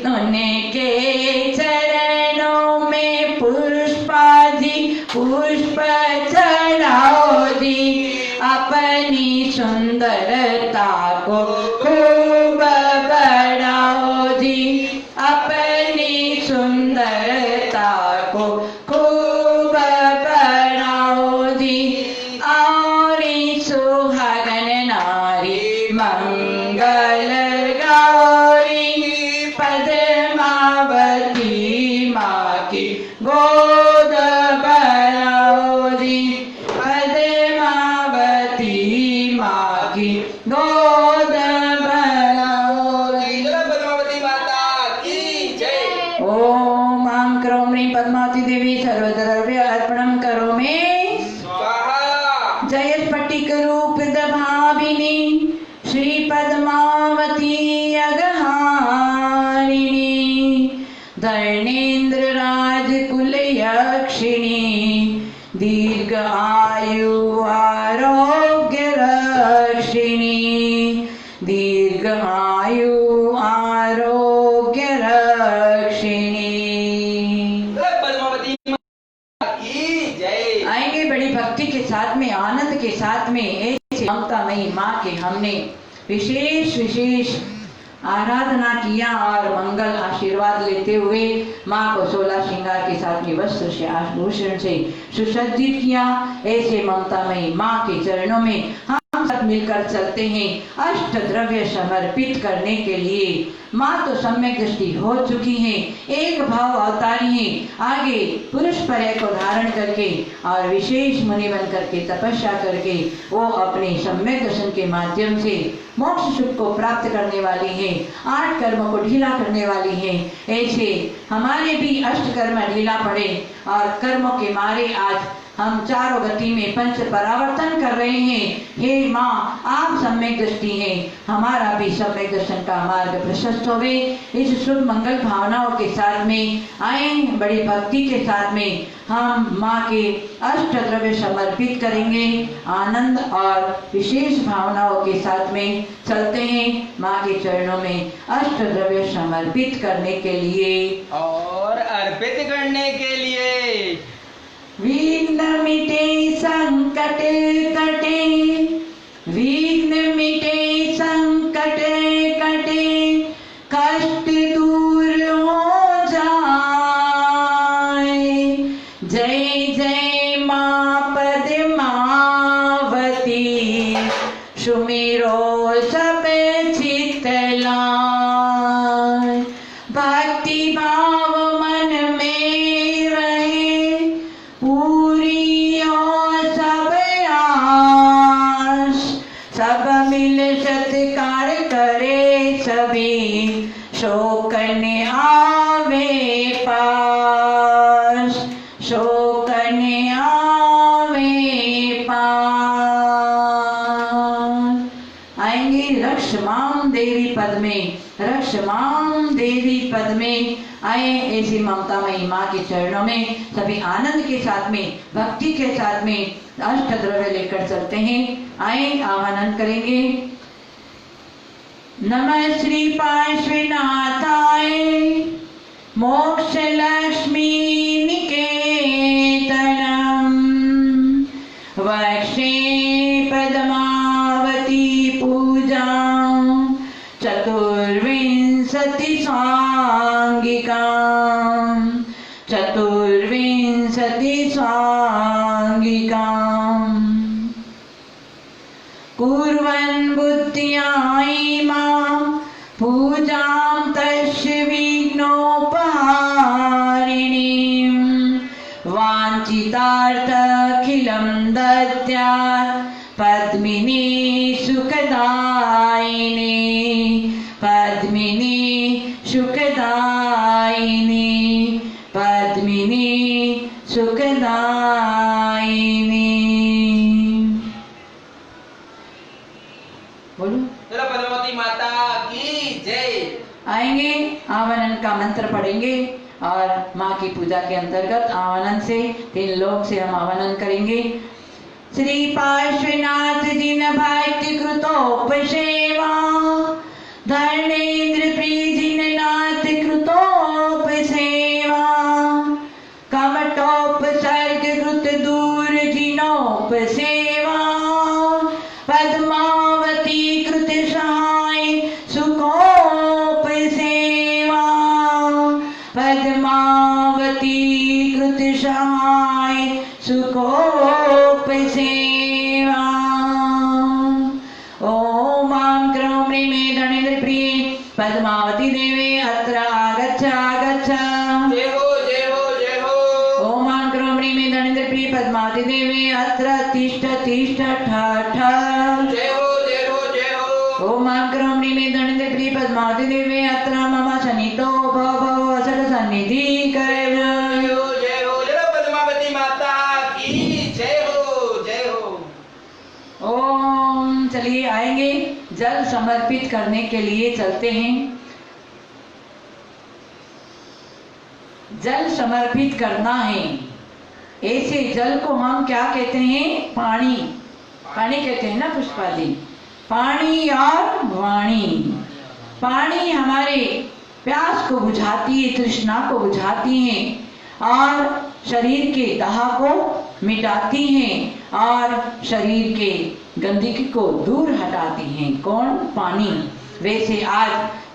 उनके चरणों में पुष्पाजी पुष्प चढ़ाओ जी, अपनी सुंदरता को खूब बढ़ाओ जी, अपनी सुंदरता को खूब बढ़ाओ जी, और सुहागन नारी मंगल गौरी पद्मावती माँ की गोद बढ़ाओ जी, पद्मावती माँ की गोद बढ़ाओ जी। पद्मावती माता की जय। ओम आम करोमि ह्रीं पद्मावती देवी सर्वद्रव्य अर्पणम करोमि स्वाहा। जय स्फटिक रूप दभाविनी श्री पद्मावती अगहारिणी, धर्णेन्द्र राजकुल यक्षिणी, दीर्घ आयु आरोग्य रक्षिणी, दीर्घ आयु आरोग्य रक्षिणी। पद्मावती माता की जय। आएंगे बड़ी भक्ति के साथ में, आनंद के साथ में ऐसे ममतामयी माँ के हमने विशेष आराधना किया और मंगल आशीर्वाद लेते हुए माँ को 16 श्रृंगार के साथ में वस्त्र से आभूषण से सुसज्जित किया। ऐसे ममतामयी माँ के चरणों में हम सब मिलकर चलते हैं अष्ट द्रव्य समर्पित करने के लिए। माँ तो सम्यक दृष्टि हो चुकी है, एक भाव अवतारी है, आगे पुरुष पर्याय को धारण करके और विशेष मुनि बन करके तपस्या करके वो अपने सम्यक दर्शन के माध्यम से मोक्ष सुख को प्राप्त करने वाली है, 8 कर्म को ढीला करने वाली है। ऐसे हमारे भी अष्ट कर्म ढीला पड़े और कर्मों के मारे आज हम चारों गति में पंच परावर्तन कर रहे हैं। हे माँ, आप सम्यक दृष्टि है, हमारा भी सम्यक दर्शन का मार्ग प्रशस्त होवे। इस शुभ मंगल भावनाओं के साथ में आए, बड़ी भक्ति के साथ में हम माँ के अष्ट द्रव्य समर्पित करेंगे। आनंद और विशेष भावनाओं के साथ में चलते हैं माँ के चरणों में अष्ट द्रव्य समर्पित करने के लिए और अर्पित करने के लिए। विघ्न मिटे संकट कटे, विघ्न मिटे संकट कटे, कष्ट दूर हो जाए। जय जय माँ पद्मावती, सुमिरो सब चित्त लाय। भक्ति भाव मन में रहे, पूरी हो सब आस। सब मिल सत्कार करे सभी, शोक न आवे पास, शोक न आवे पास। आएंगे रक्षमां देवी पद में, रक्षमां देवी पद में आए। ऐसी ममतामयी माँ के चरणों में सभी आनंद के साथ में, भक्ति के साथ में अष्ट द्रव्य लेकर चलते हैं। आए, आवाहन करेंगे। नमः श्री पार्श्वनाथाय मोक्ष लक्ष्मी निकेतनम, वक्षे पद्मावती पूजा, चतुर्विंशति सांगिका, चतुर्विंशति सांगिका। कुर्वन् बुद्ध्यायि मां पूजां तस्य विघ्नोपहारिणीं, वाञ्छितार्थमखिलं दद्यात् पद्मिनी सुखदायिनी, पद्मिनी सुखदायिनी, पद्मिनी सुखदायिनी। बोलो चलो पद्मावती माता की जय। आएंगे, आवाहन का मंत्र पढ़ेंगे। और माँ की पूजा के अंतर्गत आवाहन से 3 लोग से हम आवाहन करेंगे। श्री पार्श्वनाथ जिन भक्ति कृतोपसेवा, धर्मेंद्र प्रिय जिन नाथ कृतोपसेवा, कमटोपसर्ग कृत दूर जिनोपसेवा, पद्मावती कृत सहाय सुखोपसेवा, पद्मावती कृत सहाय सुखोपसेवा। ओम मां क्रौम्री में धनेन्द्र प्रिय पद्मावती देवे अत्र आगच्छ आगच्छ। जय हो जय हो जय हो। ओम मां क्रौम्री में धनेन्द्र प्रिय पद्मावती देवे अत्र तिष्ठ तिष्ठ ठ ठ। जय हो जय हो जय हो। ओम मां क्रौम्री में धनेन्द्र प्रिय पद्मावती देवे अत्र मम सन्निधो भव असट सन्निधि कर। जय हो जय हो जय पद्मावती माता की जय हो जय हो। ओम चलिए आएंगे, जल समर्पित करने के लिए चलते हैं। जल समर्पित करना है। ऐसे जल को हम क्या कहते हैं? पानी। पानी कहते हैं ना पुष्पा जी? पानी और वाणी। पानी हमारे प्यास को बुझाती है, तृष्णा को बुझाती है और शरीर के दाह को मिटाती हैं और शरीर के गंदगी को दूर हटाती हैं। कौन? पानी। वैसे आज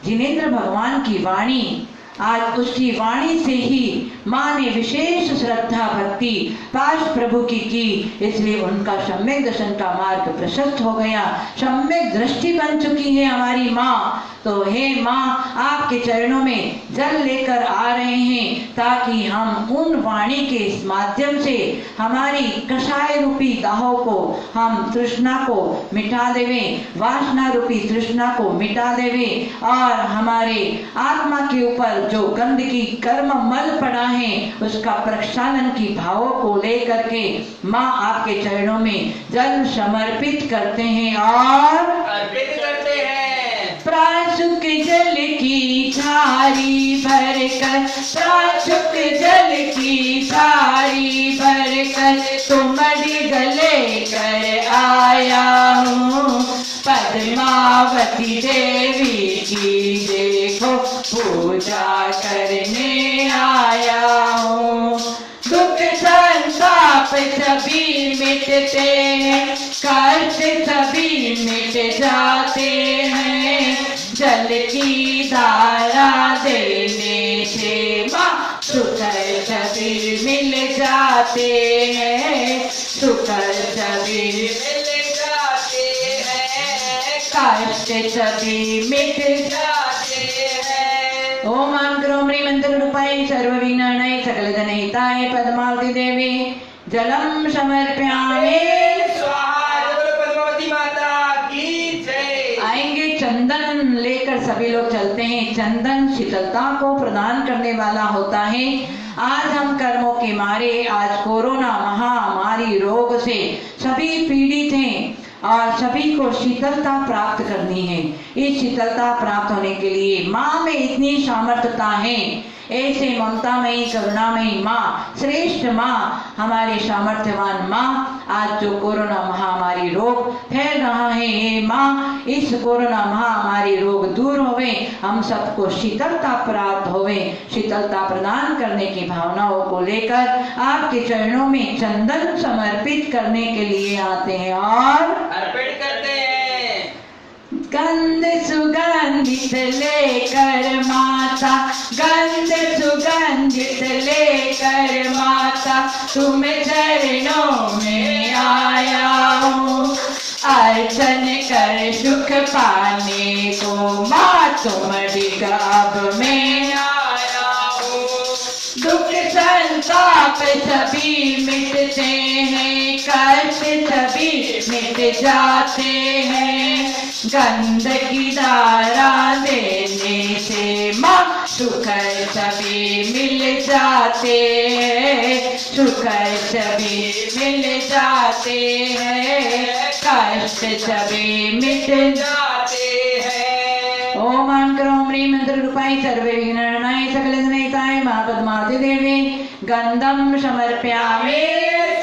जिनेंद्र भगवान की वाणी, आज उसकी वाणी से ही माँ ने विशेष श्रद्धा भक्ति पाश प्रभु की, इसलिए उनका सम्यक दर्शन का मार्ग प्रशस्त हो गया, सम्यक दृष्टि बन चुकी है हमारी माँ। तो हे माँ, आपके चरणों में जल लेकर आ रहे हैं ताकि हम उन वाणी के माध्यम से हमारी कषाय रूपी दाहों को, हम तृष्णा को मिटा देवें, वासना रूपी तृष्णा को मिटा देवें और हमारे आत्मा के ऊपर जो गंदगी कर्म मल पड़ा है उसका प्रक्षालन की भावों को लेकर के माँ आपके चरणों में जल समर्पित करते हैं और अर्पित करते हैं। प्राचुक जल की थारी भरकर, प्राचुक जल की थारी भरकर तुमरी गले कर आया हूँ। पद्मावती देवी की देखो पूजा करने आया हूँ। दुख संताप सभी मिटते हैं, कष्ट सभी मिट जाते हैं। जल की धारा देने से माँ सुख सभी मिल जाते हैं, सुख सभी मिल जाते हैं, कष्ट सभी मिट जाते हैं। ओम आं क्रोम्री मंत्र रूपाय सर्वविघ्नानाय सकल जनहिताय पद्मावती देवी जलम समर्पयामि स्वाहा। जय पद्मावती माता की जय। आएंगे, चंदन लेकर सभी लोग चलते हैं। चंदन शीतलता को प्रदान करने वाला होता है। आज हम कर्मों के मारे, आज कोरोना महामारी रोग से सभी पीड़ित हैं और सभी को शीतलता प्राप्त करनी है। इस शीतलता प्राप्त होने के लिए माँ में इतनी सामर्थ्यता है। ऐसे ममतामयी करुणामयी माँ, श्रेष्ठ माँ, हमारी सामर्थ्यवान माँ, आज जो कोरोना महामारी रोग फैल रहा है, हे माँ, इस कोरोना महामारी रोग दूर होवे, हम सबको शीतलता प्राप्त होवे। शीतलता प्रदान करने की भावनाओं को लेकर आपके चरणों में चंदन समर्पित करने के लिए आते हैं और अर्पित करते हैं। गंध सुगंधित लेकर माता, गंध सुगंधित लेकर माता, तुम चरणों में आया हूँ। अर्चन कर सुख पाने को माँ तुम्हारी गाभ में आया हूँ। दुख संताप सभी मिटते हैं, कष्ट सभी मिट जाते हैं। गंध की धारा देने से माँ सुख सभी मिल जाते हैं, सुख सभी मिल जाते हैं, कष्ट सभी मिट जाते हैं। ओम आं क्रों ह्रीं मंत्र रूपाय सर्वे विघ्नहरणाय सकल जनहिताय मां पद्मावती देवी गंधम समर्पयामि।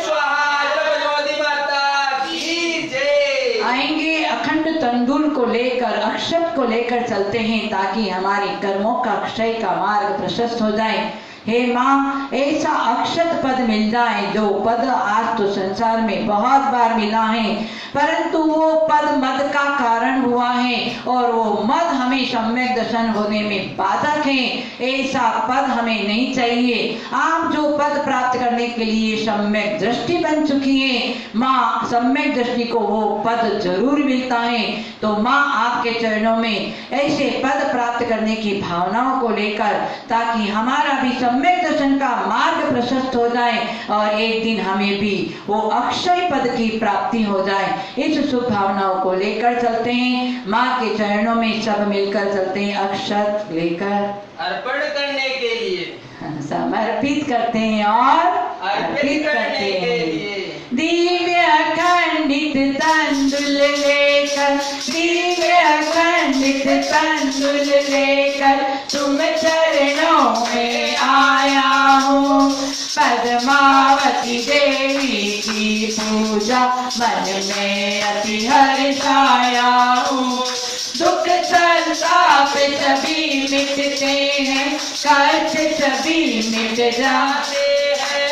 स्वाहा। जय पद्मावती माता की जय। आएंगे अखंड तंदूर को लेकर, अक्षत को लेकर चलते हैं ताकि हमारे कर्मों का क्षय का मार्ग प्रशस्त हो जाए। हे माँ, ऐसा अक्षत पद मिल जाए जो पद आज तो संसार में बहुत बार मिला है, परंतु वो पद मद का कारण हुआ है और वो मद हमें सम्यक दर्शन होने में बाधक है। ऐसा पद हमें नहीं चाहिए। आप जो पद प्राप्त करने के लिए सम्यक दृष्टि बन चुकी है माँ, सम्यक दृष्टि को वो पद जरूर मिलता है। तो माँ, आपके चरणों में ऐसे पद प्राप्त करने की भावनाओं को लेकर, ताकि हमारा भी सम्यक दर्शन का मार्ग प्रशस्त हो जाए और एक दिन हमें भी वो अक्षय पद की प्राप्ति हो जाए, इस शुभ भावनाओं को लेकर चलते हैं। माँ के चरणों में सब मिलकर चलते हैं, अक्षत लेकर अर्पण करने के लिए समर्पित करते हैं और अर्पित करते हैं। दिव्य खंडित तंदुल लेकर, दिव्य खंडित तंदुल लेकर तुम चरणों में आया हूँ। पद्मावती देवी की पूजा मन में अति हर्षाया हूँ। दुख संताप सभी मिटते हैं, कष्ट सभी मिट जाते हैं।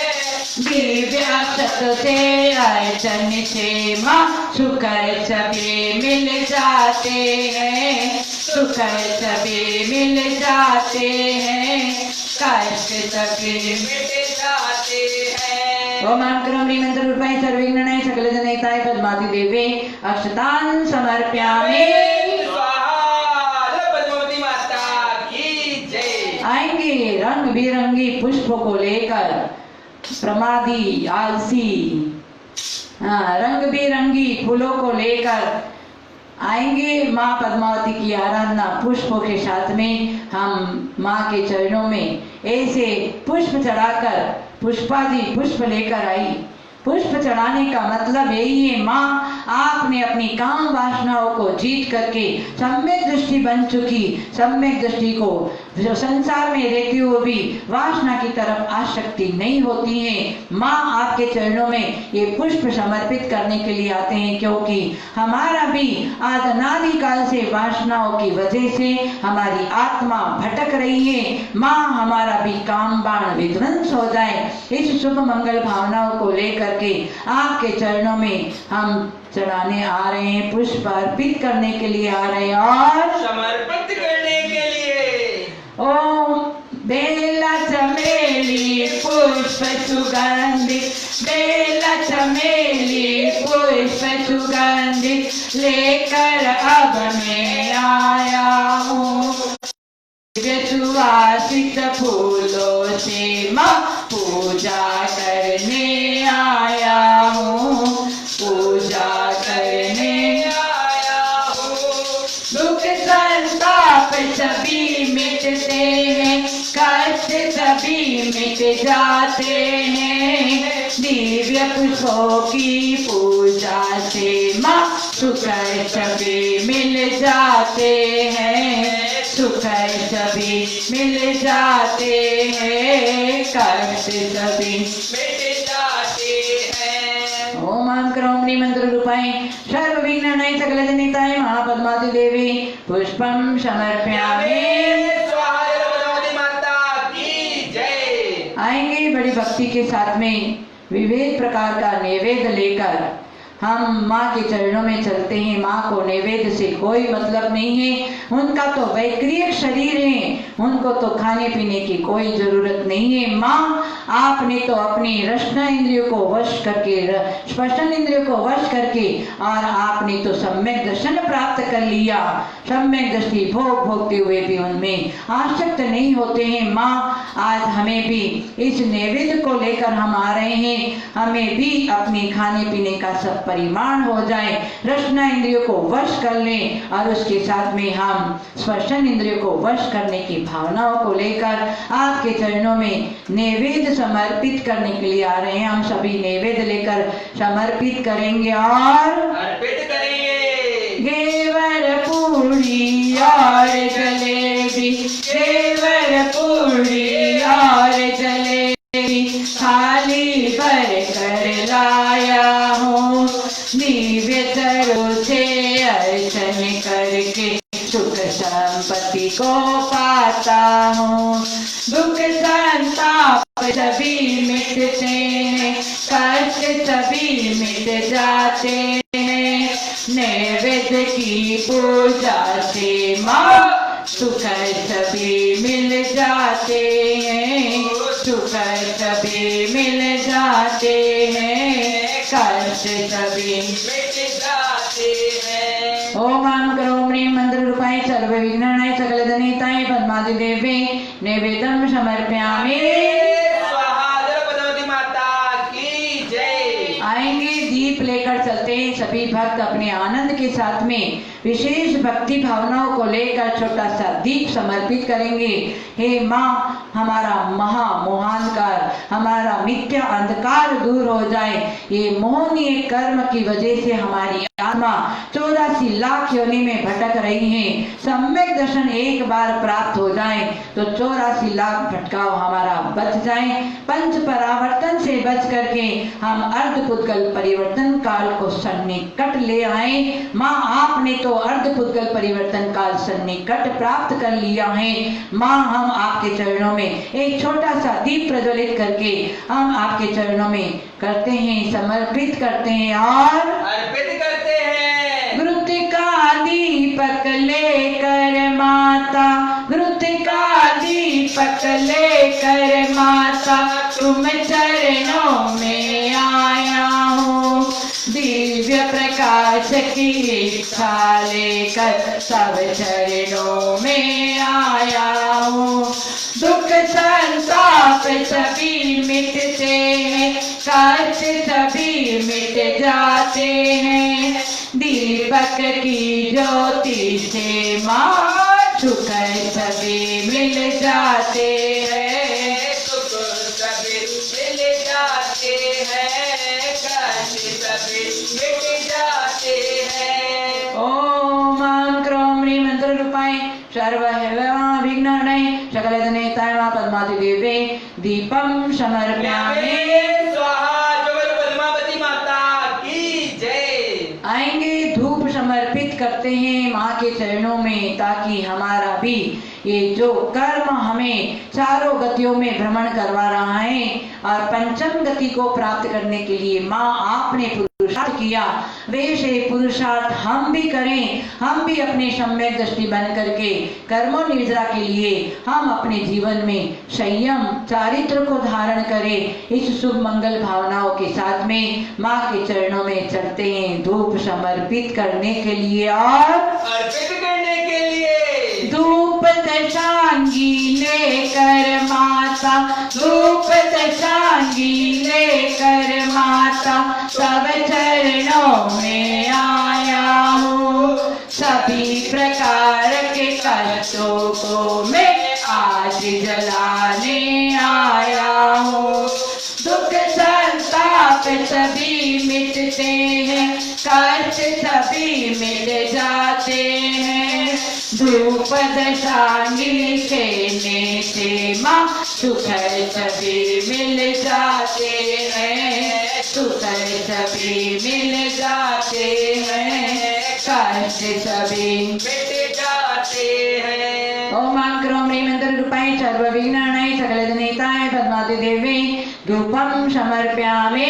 दिव्य अक्षत से अर्चन से माँ सुख सभी मिल जाते हैं, सुख सभी मिल जाते हैं, कष्ट सभी मिट जाते हैं। ओम आं क्रों ह्रीं मंत्र रूपाय सर्वे विघ्नहरणाय सकल जनहिताय पद्मावती देवी अक्षतान् समर्पयामि। आएंगे रंग बिरंगी पुष्पों को लेकर, प्रमादी आलसी रंग बिरंगी फूलों को लेकर आएंगे माँ पद्मावती की आराधना पुष्पों के साथ में। हम माँ के चरणों में ऐसे पुष्प चढ़ाकर, पुष्पादि पुष्प लेकर आई। पुष्प चढ़ाने का मतलब यही है, माँ आपने अपनी काम वासनाओं को जीत करके सम्यक दृष्टि बन चुकी, सम्यक दृष्टि को जो संसार में रहती हुए भी वासना की तरफ आसक्ति नहीं होती है। माँ आपके चरणों में ये पुष्प समर्पित करने के लिए आते हैं, क्योंकि हमारा भी आज अनादि काल से वासनाओं की वजह से हमारी आत्मा भटक रही है। माँ हमारा भी काम बाण विध्वंस हो जाए, इस शुभ मंगल भावनाओं को लेकर के आपके चरणों में हम चढ़ाने आ रहे हैं, पुष्प अर्पित करने के लिए आ रहे हैं और समर्पित करने के लिए। ओम बेला चमेली पुष्प सुगंधित, बेला चमेली पुष्प सुगंधित लेकर अब मैं आया हूँ। सुवासित फूलों से माँ पूजा करने आया हूँ, पूजा करने आया हूँ। दुख संताप सभी मिटते हैं, कष्ट सभी मिट जाते हैं। दिव्य पुष्पों की पूजा से माँ सुख सभी मिल जाते हैं, सुख सभी मिल जाते हैं, कष्ट सभी मिट जाते हैं। ओम आं क्रों ह्रीं मंत्र रूपाय सर्व विघ्नहरणाय सकल जनहिताय मां पद्मावती देवी पुष्पं समर्पयामि। आएंगे बड़ी भक्ति के साथ में विविध प्रकार का नैवेद्य लेकर हम माँ के चरणों में चलते हैं। माँ को नैवेद्य से कोई मतलब नहीं है, उनका तो वैक्रिय शरीर है, उनको तो खाने पीने की कोई जरूरत नहीं है। माँ आपने तो अपनी रसना इंद्रियों को वश करके, स्पर्शन इंद्रियों को वश करके और आपने तो सम्यक दर्शन प्राप्त कर लिया। सम्यक दृष्टि भोग भोगते हुए भी उनमें आसक्त नहीं होते हैं। माँ आज हमें भी इस नैवेद्य को लेकर हम आ रहे हैं, हमें भी अपने खाने पीने का सब परिमाण हो जाए, रसना इंद्रियों को वश कर लें और उसके साथ में हम स्पर्शन इंद्रियों को वश करने की भावनाओं को लेकर आपके चरणों में नैवेद्य समर्पित करने के लिए आ रहे हैं। हम सभी नैवेद्य लेकर समर्पित करेंगे और अर्पित करेंगे। घेवर पूड़ी और जलेबी, घेवर पूड़ी और जलेबी, थाली भर कर लाया हूँ। दिव्य तरों से अर्चन करके सुख संपत्ति को पाता हूँ। दुख संताप सभी मिटते हैं, कष्ट सभी मिट जाते हैं। नैवेद्य की पूजा से माँ सुख सभी मिल जाते हैं, सुख सभी मिल जाते हैं, कष्ट सभी मिट जाते हैं। ओम करोम ह्रीं मंत्र रूपाय सर्व विघ्नाय सकल धनिताय पद्मावती देवी नैवेद्यम समर्पयामि। स्वाहा। जय पद्मावती माता की जय। आएंगे दीप लेकर चलते हैं सभी भक्त अपने आनंद के साथ में विशेष भक्ति भावनाओं को लेकर छोटा सा दीप समर्पित करेंगे। हे माँ, हमारा महा मोहांधकार, हमारा मिथ्या अंधकार दूर हो जाए। ये मोहनीय कर्म की वजह से हमारी आत्मा 84 लाख योनि में भटक रही है। सम्यक दर्शन एक बार प्राप्त हो जाए तो 84 लाख भटकाव हमारा बच जाए। पंच परावर्तन से बच करके हम अर्धपुद्गल परिवर्तन काल को सन्निकट ले आए। माँ, आपने तो अर्धपुद्गल परिवर्तन काल सन्निकट प्राप्त कर लिया है। माँ, हम आपके चरणों में एक छोटा सा दीप प्रज्वलित करके हम आपके चरणों में करते हैं, समर्पित करते हैं और अर्पित करते हैं। घृत का दीपक लेकर माता, घृत का दीपक लेकर माता, तुम चरणों में आया हूँ। दिव्य प्रकाश की इच्छा लेकर सब चरणों में आया हूँ। दुख संताप सभी मिटते हैं, कष्ट सभी मिट जाते हैं। दीपक की ज्योति से माँ सुख सभी मिल जाते हैं, सुख सभी मिल जाते हैं, कष्ट सभी मिट जाते हैं। ओम क्रोम ह्रीं मंत्र रूपाय सर्व विघ्नाय सकल धनिताय मां पद्मावती देवी दीपम समर्पयामि। स्वाहा। जय पद्मावती माता की जय। आएंगे धूप समर्पित करते हैं माँ के चरणों में, ताकि हमारा भी ये जो कर्म हमें चारों गतियों में भ्रमण करवा रहा है और पंचम गति को प्राप्त करने के लिए माँ आपने पुरुषार्थ किया, वैसे पुरुषार्थ हम भी करें। हम भी अपने सम्यक दृष्टि बन करके कर्मोनिद्रा के लिए हम अपने जीवन में संयम चारित्र को धारण करें। इस शुभ मंगल भावनाओं के साथ में माँ के चरणों में चलते हैं धूप समर्पित करने के लिए और अर्पित करने के लिए। धूप दशांगी लेकर माता, धूप दशांगी लेकर माता, सब चरणों में आया हूँ। सभी प्रकार के कष्टों को मैं आज जलाने आया हूँ। दुख संताप सभी मिटते हैं, कष्ट सभी मिट जाते हैं। धूप दशांगी खेलने से माँ सुख सभी मिल जाते हैं, सुख सभी मिल जाते हैं, कष्ट सभी मिट जाते हैं। ओम क्रोम ह्रीं मंत्र रूपाय सर्व विघ्नाय सकल धनिताय पद्मावती देवी धूपम समर्पयामि।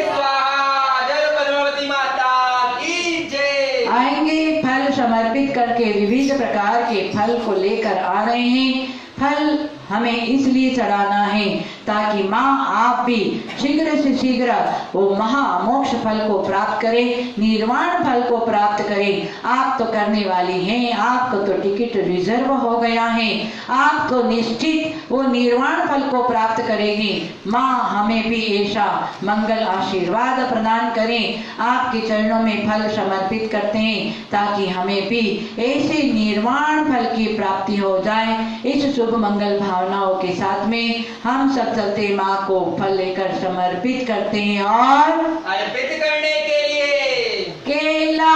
स्वाहा। जय पद्मावती माता की जय। आएंगे फल समर्पित करके विविध प्रकार के फल को लेकर आ रहे हैं। फल हमें इसलिए चढ़ाना है ताकि माँ आप भी शीघ्र से शीघ्र वो महामोक्ष फल को प्राप्त करें, निर्वाण फल को प्राप्त करें। आप तो करने वाली हैं, आपको तो टिकट रिजर्व हो गया है, आप तो निश्चित वो निर्वाण फल को प्राप्त करेंगे। माँ हमें भी ऐसा मंगल आशीर्वाद प्रदान करें। आपके चरणों में फल समर्पित करते हैं ताकि हमें भी ऐसे निर्वाण फल की प्राप्ति हो जाए। इस शुभ मंगल भावनाओं के साथ में हम सब चलते माँ को फल लेकर समर्पित करते हैं और अर्पित करने के लिए केला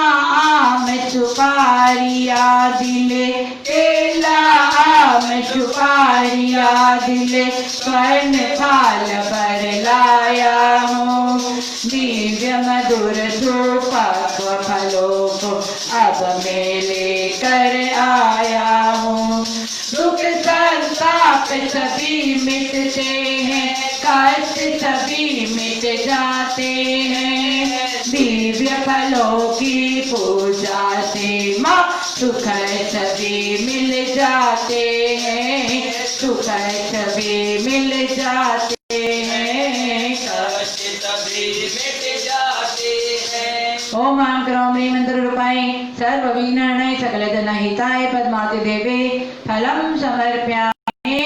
आम सुपारिया दिले, केला आम सुपारिया दिले, स्वर्ण थाल पर लाया हूँ। दिव्य मधुर सुपक्व फलों को अब मैं लेकर आया हूँ। दुख संताप सभी मिटते हैं, कष्ट सभी मिट जाते हैं। दिव्य फलों की पूजा से माँ सुख सभी मिल जाते हैं, सुख सभी मिल जाते हैं, कष्ट सभी मिट जाते हैं। ओम आं क्रों ह्रीं मंत्र रूपाय सर्व विघ्नानाय सकल जन हिताय पद्मावती देवे फलम समर्पयामि।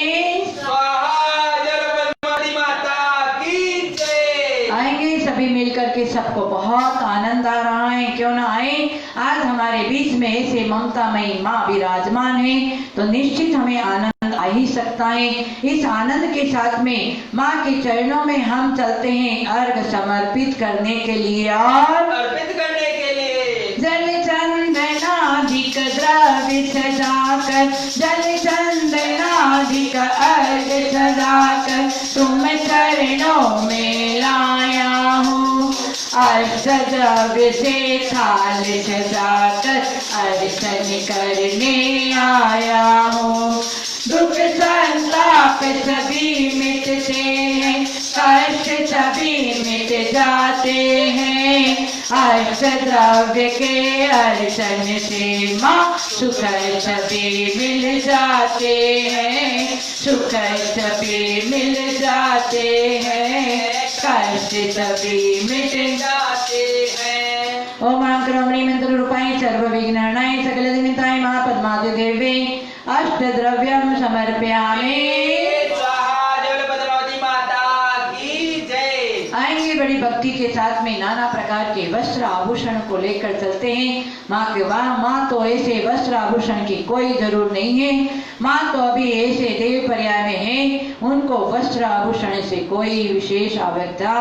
स्वाहा। जय पद्मावती माता की जय। आएंगे सभी मिलकर के, सबको बहुत आनंद आ रहा है, क्यों ना आए। आज हमारे बीच में ऐसे ममतामयी माँ विराजमान है, तो निश्चित हमें आनंद आ ही सकता है। इस आनंद के साथ में माँ के चरणों में हम चलते हैं अर्घ समर्पित करने के लिए और अर्पित करने के लिए जल चंदनाधिक द्रव्य सजाकर, जल चंदनाधिक अर्घ सजाकर तुम चरणों में लाया हूँ। अष्टद्रव्य से थाल सजाकर अर्चन करने आया हूँ। दुख संताप सभी मिटते हैं, कष्ट सभी मिट जाते हैं। अष्टद्रव्य के अर्चन से माँ सुख सभी मिल जाते हैं, सुख सभी मिल जाते हैं, कष्ट सभी मिट जाते हैं। ओम आं क्रों ह्रीं मंत्र रूपाय सर्व विघ्नानाय सकल जनिताय माँ पद्मावती देवे अष्टद्रव्यम समर्पयामि। स्वाहा। जय पद्मावती माता की जय। आएंगे बड़ी भक्ति के साथ में, नाना प्रकार के वस्त्र आभूषण को लेकर चलते हैं। माँ के वाह, माँ तो ऐसे वस्त्र आभूषण की कोई जरूर नहीं है। माँ तो अभी ऐसे देव पर्याय में है, उनको वस्त्र आभूषण से कोई विशेष आवश्यकता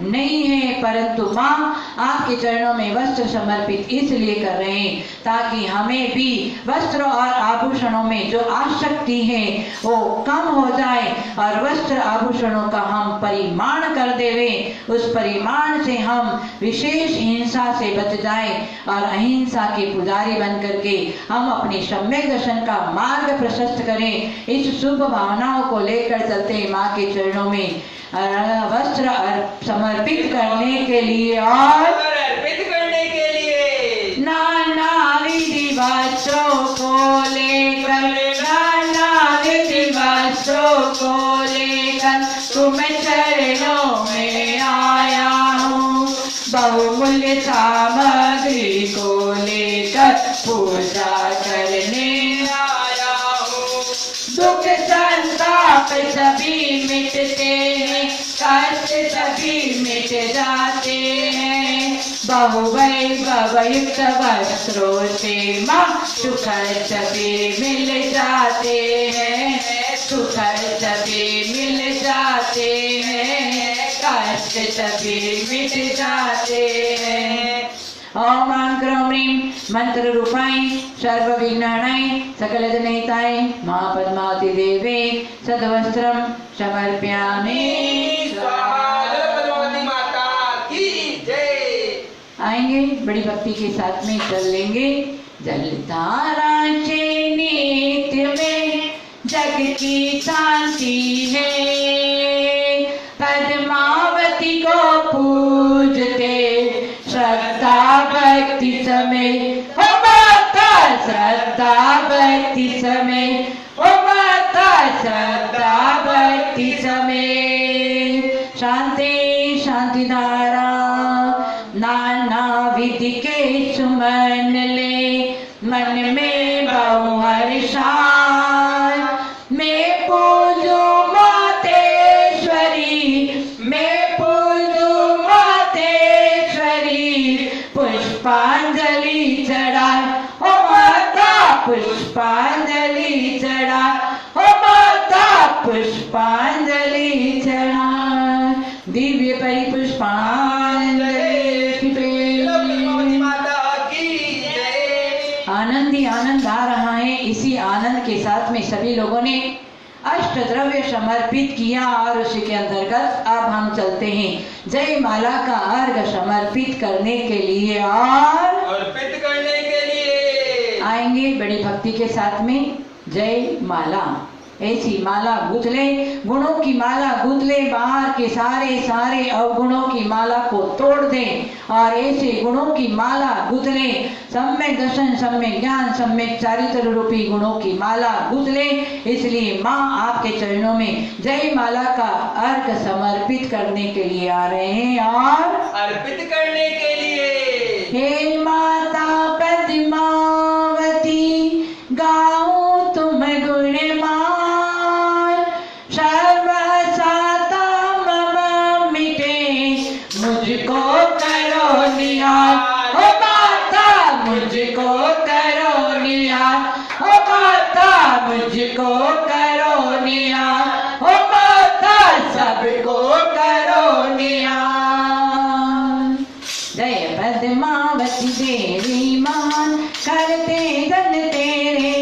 नहीं है, परंतु माँ आपके चरणों में वस्त्र समर्पित इसलिए कर रहे हैं ताकि हमें भी वस्त्र और आभूषणों में जो आसक्ति है वो कम हो जाए और वस्त्र आभूषणों का हम परिमाण कर देवे। उस परिमाण से हम विशेष हिंसा से बच जाए और अहिंसा के पुजारी बन करके हम अपने सम्यक दर्शन का मार्ग प्रशस्त करें। इस शुभ भावनाओं को लेकर चलते हैं माँ के चरणों में वस्त्र समर्पित करने के लिए और अर्पित करने के लिए नाना विधि वस्त्रों को लेकर, नाना विधि वस्त्रों को लेकर तुम चरणों में आया हूँ। बहुमूल्य सामग्री को लेकर पूजा करने आया हूँ। दुख संताप सभी मिटते हैं, कष्ट सभी मिट जाते हैं। बहुवैभव युक्त वस्त्रों से माँ सुख सभी मिल जाते हैं, सुख सभी मिल जाते हैं, कष्ट सभी मिट जाते हैं। ओम आं क्रों ह्रीं मंत्र रूपाय सर्व विघ्नानाय सकल जनहिताय माँ पद्मावती देवे सद्वस्त्रम समर्पयामि। स्वाहा। जय पद्मावती माता की जय। आएंगे बड़ी भक्ति के साथ में चल लेंगे। जलधारा से नित्य में जग की शांति है, पद्मावती को पूजते श्रद्धा भक्ति समय हो माता, श्रद्धा भक्ति समय हो माता, श्रद्धा भक्ति समय। शांति शांति धारा नाना विधि के सुमन ले, मन में बहु हर्षान। मैं पूजू मातेश्वरी, मैं पूजू मातेश्वरी, पुष्पांजलि चढ़ा हो माता, पुष्पांजलि चढ़ा हो माता, पुष्पांजलि चढ़ा। दिव्य परिपुष्पांजलि पद्मावती माता की जय। सभी लोगों ने अष्ट द्रव्य समर्पित किया और उसी के अंतर्गत अब हम चलते हैं जय माला का अर्घ समर्पित करने के लिए और अर्पित करने के लिए आएंगे बड़ी भक्ति के साथ में। जय माला, ऐसी माला गूंथ ले, गुणों की माला गूंथ ले, बाहर के सारे सारे अवगुणों की माला को तोड़ दे और ऐसे गुणों की माला गूंथ ले, सम्यक दर्शन, सम्यक ज्ञान, सम्यक चारित्र रूपी गुणों की माला गूंथ ले। इसलिए माँ आपके चरणों में जय माला का अर्घ समर्पित करने के लिए आ रहे हैं और अर्पित करने के लिए। हे माता पद्मावती गाऊं तुम गुणमान, सर्वसाता मम मिटे मुझको करो निहाल। ओ माता मुझको करो निहाल, ओ माता मुझको करो निहाल, ओ माता सबको करो निहाल। जय पद्मावती देवी महान, करते जन तेरे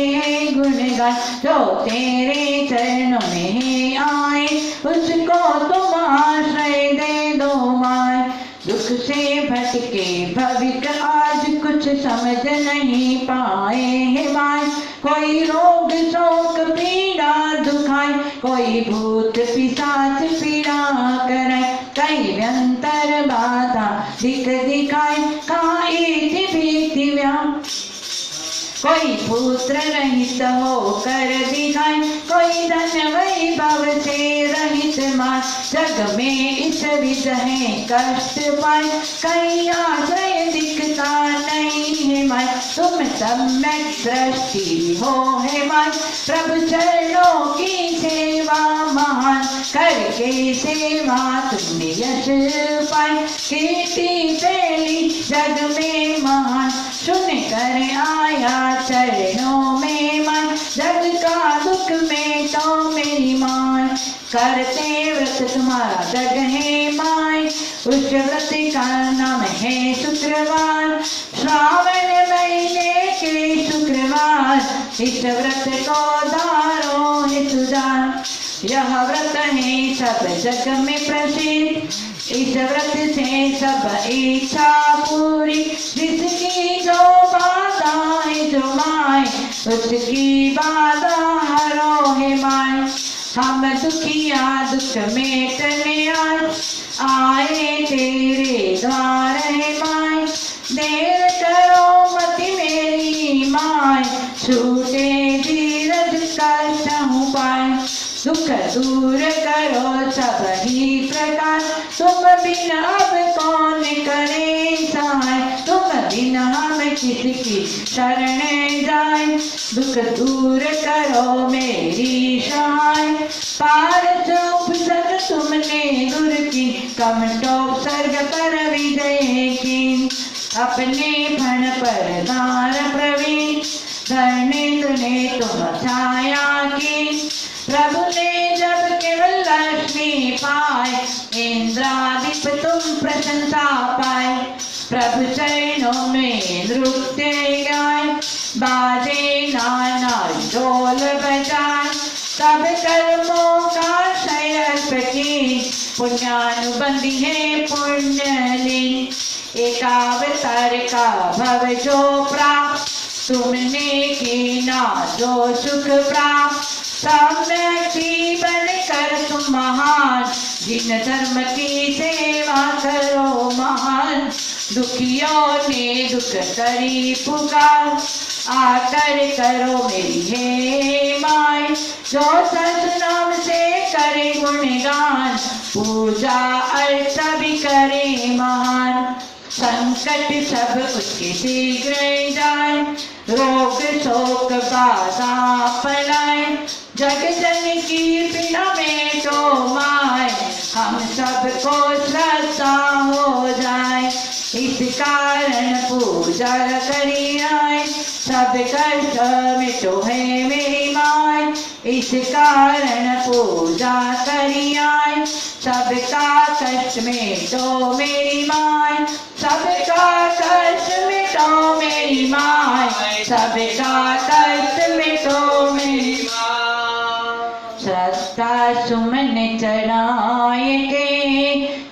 गुणगान, जो तेरे चरणों में आए उसको तुम आश्रय दे दो माय। दुख से भटके भविक आज कुछ समझ नहीं पाए हे माय, कोई रोग शोक पीड़ा दुखाए, कोई भूत पिशाच पीड़ा कराए, कई व्यंतर बाधा दिखाए, काई भीति व्याम, कोई पुत्र रहित होकर दिखाए, कोई धन वैभव से रहित मां, जग में इस विध है कष्ट पाए, कहीं आश्रय दिखता नहीं है माय, तुम सम्यक दृष्टि हो है माय, प्रभु चरणों की सेवा महान, करके सेवा तुमने यश पाए, कीर्ति फैली जग में महान, सुन कर आया चरणों में मन, जग का दुख में तो मेरी मान, करते व्रत तुम्हारा जग है माय, उस व्रत का नाम है शुक्रवार, श्रावण महीने के शुक्रवार, इस व्रत को धारो है सुधार, यह व्रत है सब जग में प्रसिद्ध, इस व्रत से सब इच्छा पूरी, जिसकी जो बाधा है जो माय, उसकी बाधा हरो है माय। हम दुखिया दुख मेटने आए तेरे द्वार है माय, देर करो मति मेरी माय, छूटे धीरज कष्ट हूँ पाए, दुख दूर करो सब ही प्रकार, तुम बिन अब कौन करे सहाय, तुम बिन हम किसकी शरण जाए, दुख दूर करो मेरी सहाय, पार चौप सर तुमने दूर की, कम टोप सर्ग पर विजय की, अपने फण पर दार प्रवीण, धरने तुने तुम छाया की, प्रभु ने जब केवल लक्ष्मी पाए, इंद्रादीप तुम प्रशंसा पाए, प्रभु चरणों में नृत्य गाए, बाजे नाना ढोल बजाए, सब कर्मों का क्षय की, पुण्यानुबंधी है पुण्यलीन, एकावतार का भव जो प्राप्त, तुमने कीना जो सुख प्राप्त, सम्यक जीवन कर तुम महान, जिन धर्म की सेवा करो महान, दुखियों ने दुख करी पुकार, आकर करो मेरी हे माय, जो सत नाम से करे गुणगान, पूजा अर्चा भी करे महान, संकट सब उसके शीघ्र जाए, रोग शोक बाधा पलाए, जग जन की पीड़ा में तो माय, हम सबको श्रद्धा हो जाए, इस कारण पूजा करी आए, सब कष्ट मिटो है मेरी माय, इस कारण पूजा करी आए, सबका कष्ट मिटो मेरी माय, सबका कष्ट मिटो मेरी माय, सबका कष्ट मिटो मेरी माय।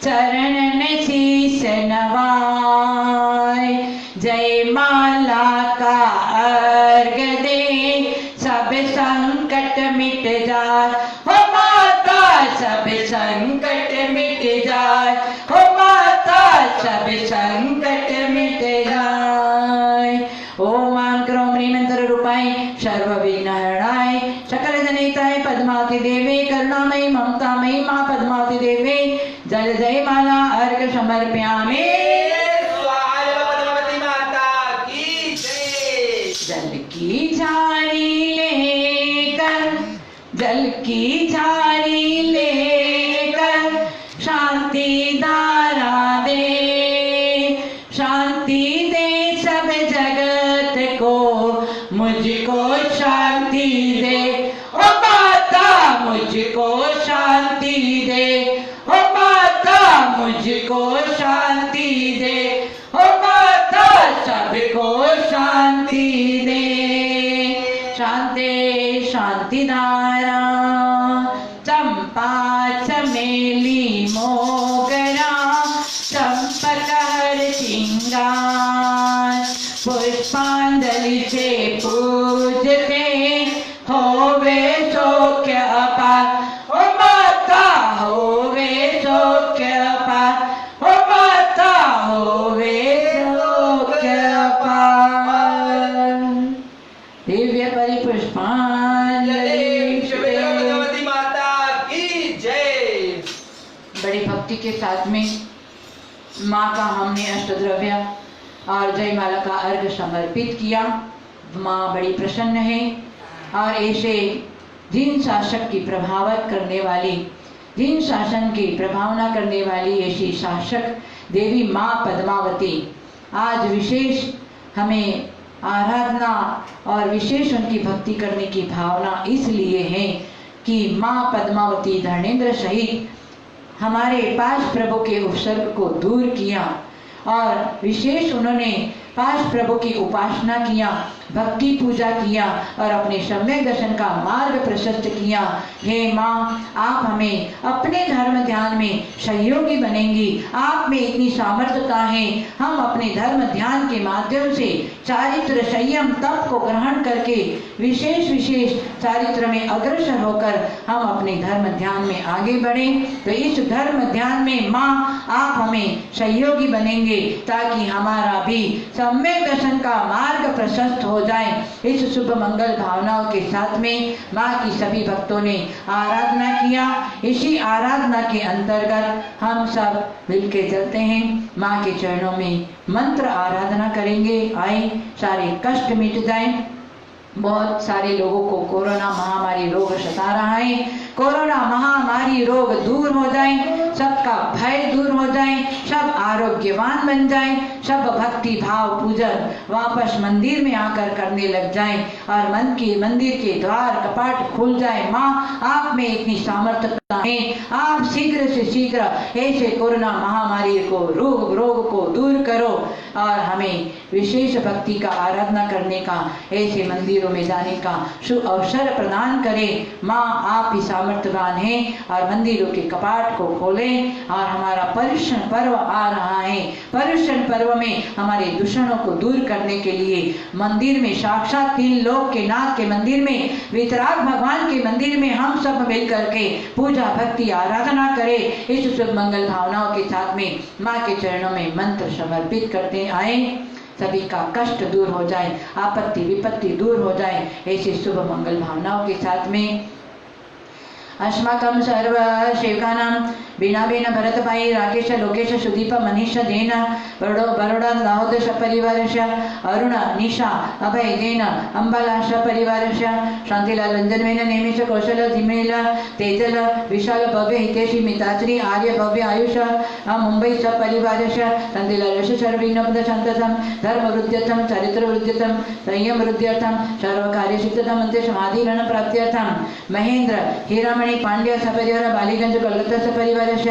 चरणन शीश नवाए। जय माला का अर्घ दे, सब संकट मिट जाए। हो माता सब संकट मिट जाए, हो माता सब संकट मिट जाए। ओम आं क्रों ह्रीं मंत्र रूपाय सर्व विघ्न हरणाय सकल जनहिताय पद्मावती देवी करुणामयी ममतामयी मां पद्मावती देवी जल जय माला अर्घ समर्पयामि। पद्मावती माता की जय। जल की झारी लेकर, जल की झारी लेकर शांति धारा दे, शांति दे सब जगत को, मुझको शांति दे। ओ माता मुझको शांति दे, ओ माता मुझको शांति दे, ओ माता सबको शांति दे। शांति शांति धारा चंपा चमेली मोगरा चंपक हर श्रृंगार, पुष्पांजलि से पूजते होवे सौख्य अपार। ओ माता होवे सौख्य अपार, ओ माता होवे सौख्य अपार। दिव्य परिपुष्पांजलि पद्मावती माता की जय। बड़ी भक्ति के साथ में माँ का हमने अष्टद्रव्य और जयमाला का अर्घ समर्पित किया। माँ बड़ी प्रसन्न है और ऐसे जिन शासक की प्रभावित करने वाली, जिन शासन की प्रभावना करने वाली ऐसी शासक देवी माँ पद्मावती आज विशेष हमें आराधना और विशेष उनकी भक्ति करने की भावना इसलिए है कि माँ पद्मावती धर्मेंद्र सहित हमारे पांच प्रभु के उपसर्ग को दूर किया और विशेष उन्होंने पांच प्रभु की उपासना किया, भक्ति पूजा किया और अपने सम्यक दर्शन का मार्ग प्रशस्त किया। हे माँ, आप हमें अपने धर्म ध्यान में सहयोगी बनेंगी। आप में इतनी सामर्थ्यता है, हम अपने धर्म ध्यान के माध्यम से चारित्र संयम तप को ग्रहण करके विशेष विशेष चारित्र में अग्रसर होकर हम अपने धर्म ध्यान में आगे बढ़े। तो इस धर्म ध्यान में माँ आप हमें सहयोगी बनेंगे ताकि हमारा भी सम्यक दर्शन का मार्ग प्रशस्त हो जाए। इस शुभ मंगल भावनाओं के साथ में माँ की सभी भक्तों ने आराधना किया। इसी आराधना के अंतर्गत हम सब मिलके चलते हैं, माँ के चरणों में मंत्र आराधना करेंगे। आए सारे कष्ट मिट जाए। बहुत सारे लोगों को कोरोना महामारी रोग सता रहा है। कोरोना महामारी रोग दूर हो जाए, सबका भय दूर हो जाए, सब आरोग्यवान बन जाए, सब भक्ति भाव पूजन वापस मंदिर में आकर करने लग जाए और मन के मंदिर के द्वार कपाट खुल जाए। माँ आप में इतनी सामर्थ्यता है, आप शीघ्र से शीघ्र ऐसे कोरोना महामारी को रोग को दूर करो और हमें विशेष भक्ति का आराधना करने का, ऐसे मंदिरों में जाने का शुभ अवसर प्रदान करें। माँ आप ही सामर्थ्यवान हैं और मंदिरों के कपाट को खोलें। और हमारा पर्युषण पर्व आ रहा है, पर्युषण पर्व में हमारे दूषणों को दूर करने के लिए मंदिर में साक्षात तीन लोक के नाथ के मंदिर में, वितराग भगवान के मंदिर में हम सब मिल करके पूजा भक्ति आराधना करें। इस शुभ मंगल भावनाओं के साथ में माँ के चरणों में मंत्र समर्पित करते आए। सभी का कष्ट दूर हो जाए, आपत्ति विपत्ति दूर हो जाए, ऐसी शुभ मंगल भावनाओं के साथ में अस्माकं सर्व सेवकानां बीना भरत भाई राकेश लोकेश सुदीप मनीष देन बरोड़ा दाहोद सपरिवारस्य अरुण निशा अभय देन अंबाला सपरिवारस्य शांतिलाल रंजनवेन नेमिष कौशल धीमेल तेजल विशाल भव्य हितेशी मिताश्री आर्य भव्य आयुष मुंबई सपरिवारस्य शांतिलाल यश सर्वविघ्नपद शांततम धर्म वृद्ध्यर्थम चरित्र वृद्ध्यर्थम संयम वृद्ध्यर्थम सर्व कार्य सिद्धतम अंत्य समाधि रण प्राप्त्यर्थम महेंद्र हीरामणि पांड्य सपरिवार बालीगंज कोलकाता सपरिवार परिवारस्य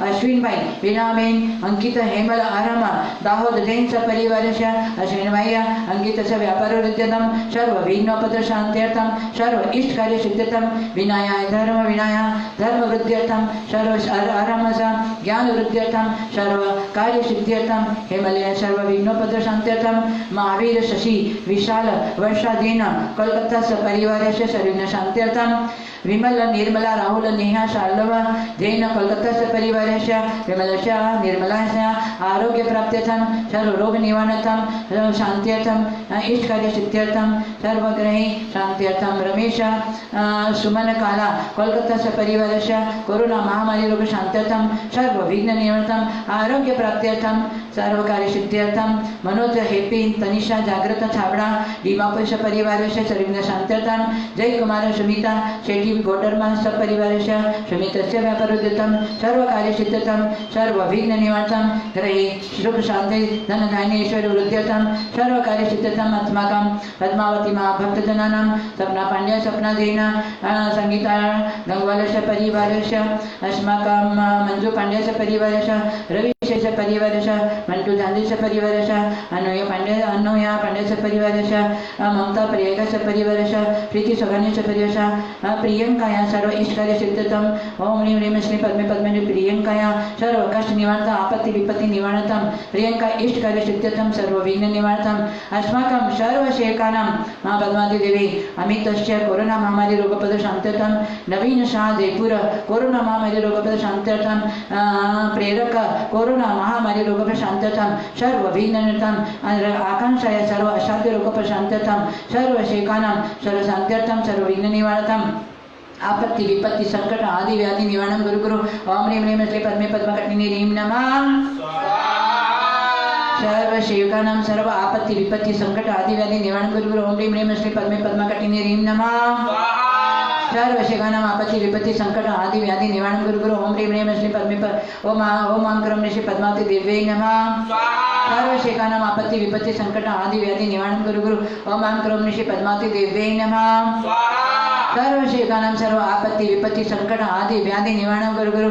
अश्विनभाई वीणाबेन अंकित हेमल आराम दाहोद जैन सपरिवारस्य अश्विनभाई अंकितस्य व्यापारवृद्ध्यर्थं सर्व विघ्नोपद्र शान्त्यर्थं सर्व इष्ट कार्य सिद्ध्यर्थं विनायाय धर्म वृद्ध्यर्थं सर्व आरामस ज्ञान वृद्ध्यर्थं सर्व कार्य सिद्ध्यर्थं हेमलय सर्व विघ्नोपद्र शान्त्यर्थं महावीर शशि विशाल वर्षादेन कोलकाता सपरिवारस्य सर्वविघ्न शान्त्यर्थं विमल निर्मला राहुल नेहा शार्लव जैन कोलकाता सपरिवारस्य विमलस्य निर्मलास्य आरोग्य प्राप्त्यर्थं सर्व रोग निवारणार्थं सर्व शान्त्यर्थं इष्ट कार्य सिद्ध्यर्थं सर्वग्रहे शान्त्यर्थं रमेश सुमन काला कोलकाता सपरिवारस्य कोरोना महामारी रोग शान्त्यर्थं सर्व विघ्न निवारणार्थं आरोग्य प्राप्त्यर्थं सर्व कार्य सिद्ध्यर्थं मनोज हेपी तनिषा जागृत छाबड़ा दीमापुर सपरिवारस्य सर्वविघ्न शान्त्यर्थं जय कुमार सुमिता शेट्टी गोटर्मा सपरिवारस्य सुमितस्य व्यापारोद्यतं सर्व कार्य सिद्ध्यर्थं सर्व विघ्न निवारणार्थं ग्रहे सुख शान्ति धन धान्य ऐश्वर्य वृद्ध्यर्थं सर्व कार्य सिद्ध्यर्थं अस्माकं पद्मावती महाभक्तजनानां सपना पांड्या सपना जैन संगीता गंगवालस्य परिवारस्य अस्माकं मंजू पांड्यास्य परिवारस्य रविशेष परिवारस्य मंटू झांदीस्य परिवारस्य अनोया पांड्यास्य परिवारस्य ममता प्रियंकास्य परिवारस्य प्रीती सोगानीस्य परिवारस्य प्रियंकाया सर्व इष्ट कार्य सिद्ध्यर्थं ओम ह्रीं ह्रीं श्री पद्मे पद्मे प्रियंकाया सर्व कष्ट निवारणार्थं आपत्ति विपत्ति निवारणार्थं प्रियंका इष्ट कार्य सिद्ध्यर्थं सर्व विघ्न निवारणार्थं अस्माकं सर्व सेवकानां मां पद्मावती देवी अमितस्य कोरोना महामारी रोगपद शान्त्यर्थं नवीन शाह जयपुर कोरोना महामारी रोगपद शान्त्यर्थं प्रेरक कोरोना महामारी रोगपद शान्त्यर्थं सर्व विघ्न निवारणार्थं आकांक्षाय सर्व असाध्य रोगपद शान्त्यर्थं सर्व सेवकानां सर्व शान्त्यर्थं सर्व विघ्न निवारणार्थं आपत्ति विपत्ति संकट आदि व्याधि निवारणं गुरु गुरु ओम ह्रीं ह्रीं श्री पद्मे पद्मकटिनी ह्रीं नमः सर्व सेवकानां सर्व आपत्ति विपत्ति संकट आदि व्याधि निवारणं गुरु गुरु ओम ह्रीं ह्रीं श्री पद्मे पद्मकटिनी ह्रीं नमः सर्व सेवकानां आपत्ति विपत्ति संकट आदि व्याधि निवारणं गुरु गुरु ओम ह्रीं ह्रीं श्री पद्मे ओम आं क्रम श्री पद्मावती देव्यै नमः सर्व सेवकानां आपत्ति विपत्ति संकट आदि व्याधि निवारणं गुरु गुरु ओम आं क्रम श्री पद्मावती देव्यै नमः सर्व सेवकानां सर्व आपत्ति विपत्ति संकट आदि व्याधि निवारणं गुरु गुरु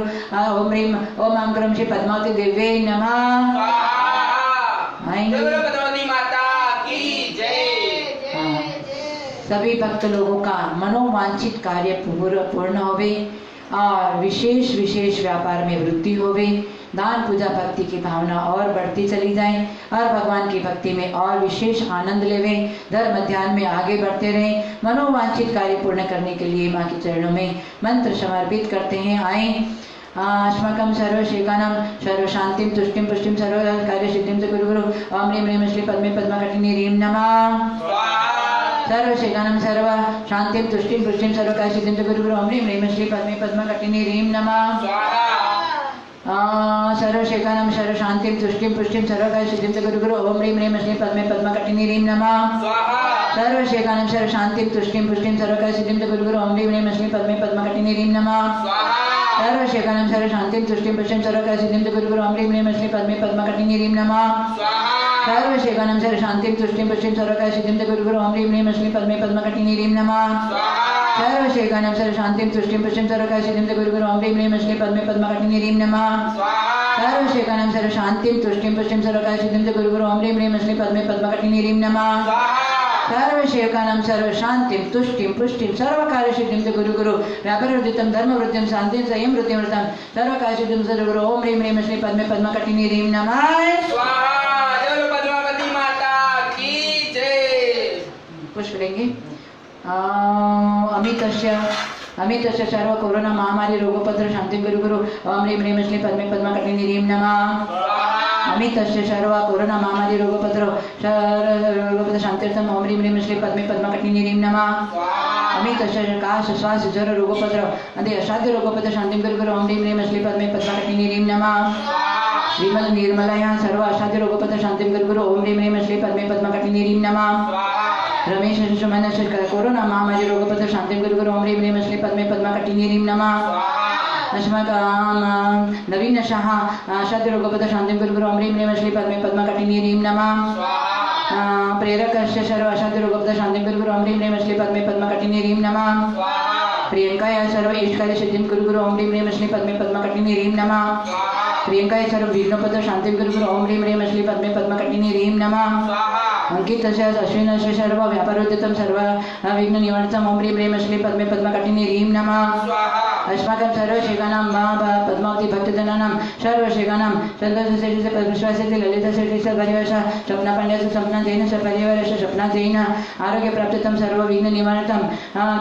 ओम ह्रीं ओम आं क्रम श्री पद्मावती देव्यै नमः पद्मावती माता की जय। सभी भक्त लोगों का मनोवांछित कार्य पूर्ण होवे और विशेष विशेष व्यापार में वृद्धि होवे, दान पूजा भक्ति की भावना और बढ़ती चली जाए और भगवान की भक्ति में और विशेष आनंद लेवे, धर्म ध्यान में आगे बढ़ते रहे, मनोवांछित कार्य पूर्ण करने के लिए माँ के चरणों में मंत्र समर्पित करते हैं। आए अस्माकं सर्व सेवकानां सर्व शांतिं तुष्टिं पुष्टिं सर्व कार्य सिद्धिं च गुरु गुरु ओम ह्रीं ह्रीं श्री पद्मे पद्मकटिनी ह्रीं नमः सर्व सेवकानां सर्व शांतिं तुष्टिं पुष्टिं सर्व कार्य सिद्धिं च गुरु गुरु ओम ह्रीं ह्रीं श्री पद्मे पद्मकटिनी ह्रीं नमः सर्व सेवकानां सर्व शांतिं तुष्टिं पुष्टिं सर्व कार्य सिद्धिं च गुरु गुरु ओम ह्रीं ह्रीं श्री पद्मे पद्मकटिनी ह्रीं नमः सर्व सेवकानां सर्व शांतिं तुष्टिं पुष्टिं सर्व कार्य सिद्धिं च गुरु गुरु ओम ह्रीं ह्रीं श्री पद्मे पद्मकटिनी ह्रीं नमः सर्व सेवकानां सर्व शांतिं तुष्टिं पुष्टिं सर्व कार्य सिद्धिं च गुरु गुरु ओम ह्रीं ह्रीं श्री पद्मे पद्मकटिनी ह्रीं नमः सर्व सेवकानां सर्व शांतिं तुष्टिं पुष्टिं सर्व कार्य सिद्धिं च गुरु गुरु ओम ह्रीं ह्रीं श्री पद्मे पद्मकटिनी ह्रीं नमः सर्व सेवकानां सर्व शांतिं तुष्टिं पुष्टिं सर्व कार्य सिद्धिं च गुरु गुरु ओम ह्रीं ह्रीं श्री पद्मे पद्मकटिनी ह्रीं नमः सर्व सेवकानां सर्व शांतिं तुष्टिं पुष्टिं सर्व कार्य सिद्धिं च गुरु गुरु ओम ह्रीं ह्रीं श्री पद्मे पद्मकटिनी ह्रीं नमः सर्व सेवकानां सर्व शांतिं तुष्टिं पुष्टिं सर्व कार्य सिद्धिं च गुरु गुरु व्यापारवृद्धिं धर्मवृद्धिं शांतिं संयम वृद्धिं वृद्धं सर्व कार्य सिद्धिं च गुरु गुरु ओम ह्रीं ह्रीं श्री पद्मे पद्मकटिनी ह्रीं नमः पद्मावती माता की जय। पुष्प लेंगे। अमितस्य सर्व कोरोना महामारी रोगोपद्र शांति गुरु गुरु ओम ह्रीं ह्रीं श्री पद्मे पद्मकटिनी ह्रीं नमः अमितस्य सर्व कोरोना महामारी रोगोपद्र शांत्यर्थम ओम ह्रीं ह्रीं श्री पद्मे पद्मकटिनी ह्रीं नमः अमितस्य काश श्वास जर रोगोपद्र अदे असाध्य रोगोपद्र शांति गुरु गुरु ओम ह्रीं ह्रीं श्री पद्मे पद्मकटिनी ह्रीं नमः विमल निर्मलया सर्व असाध्य रोगोपद्र शांति गुरु गुरु ओम ह्रीं ह्रीं श्री पद्मे पद्मकटिनी ह्रीं नमः रमेश सुमन कोरोना महामारी रोगोपद्र शांति गुरु गुरु ओम ह्रीं ह्रीं श्री पद्मे पद्मकटिनी ह्रीं नमः अस्माकं नवीन शाह असाध्य रोगोपद्र शांति गुरु गुरु ओम ह्रीं ह्रीं श्री पद्मे पद्मकटिनी ह्रीं नमः प्रेरकस्य सर्व असाध्य रोगोपद्र शांति गुरु गुरु ओम ह्रीं ह्रीं श्री पद्मे पद्मकटिनी ह्रीं नमः प्रियंकाया सर्व ईश्वरी सिद्धिं गुरु गुरु ओम ह्रीं ह्रीं श्री पद्मे पद्मकटिनी ह्रीं नमः प्रियंकाया सर्व विघ्नोपद शांतिं गुरु गुरु ओम ह्रीं ह्रीं श्री पद्मे पद्मकटिनी ह्रीं नमः अंकितस्य अश्विनस्य सर्व व्यापारोद्यतं सर्व विघ्न निवारणं ओम ह्रीं ह्रीं श्री पद्मे पद्मकटिनी ह्रीं नमः अस्माकं सर्वशेखानां मा पद्मावती भक्तजनानां सर्वशेखानां चन्द्रसेठीस्य विश्वासस्य ललितसेठीस्य परिवेश स्वप्ना पांड्यास्य स्वप्ना जैनस्य परिवारस्य स्वप्ना जैन आरोग्यप्राप्तितं सर्वविघ्ननिवारणं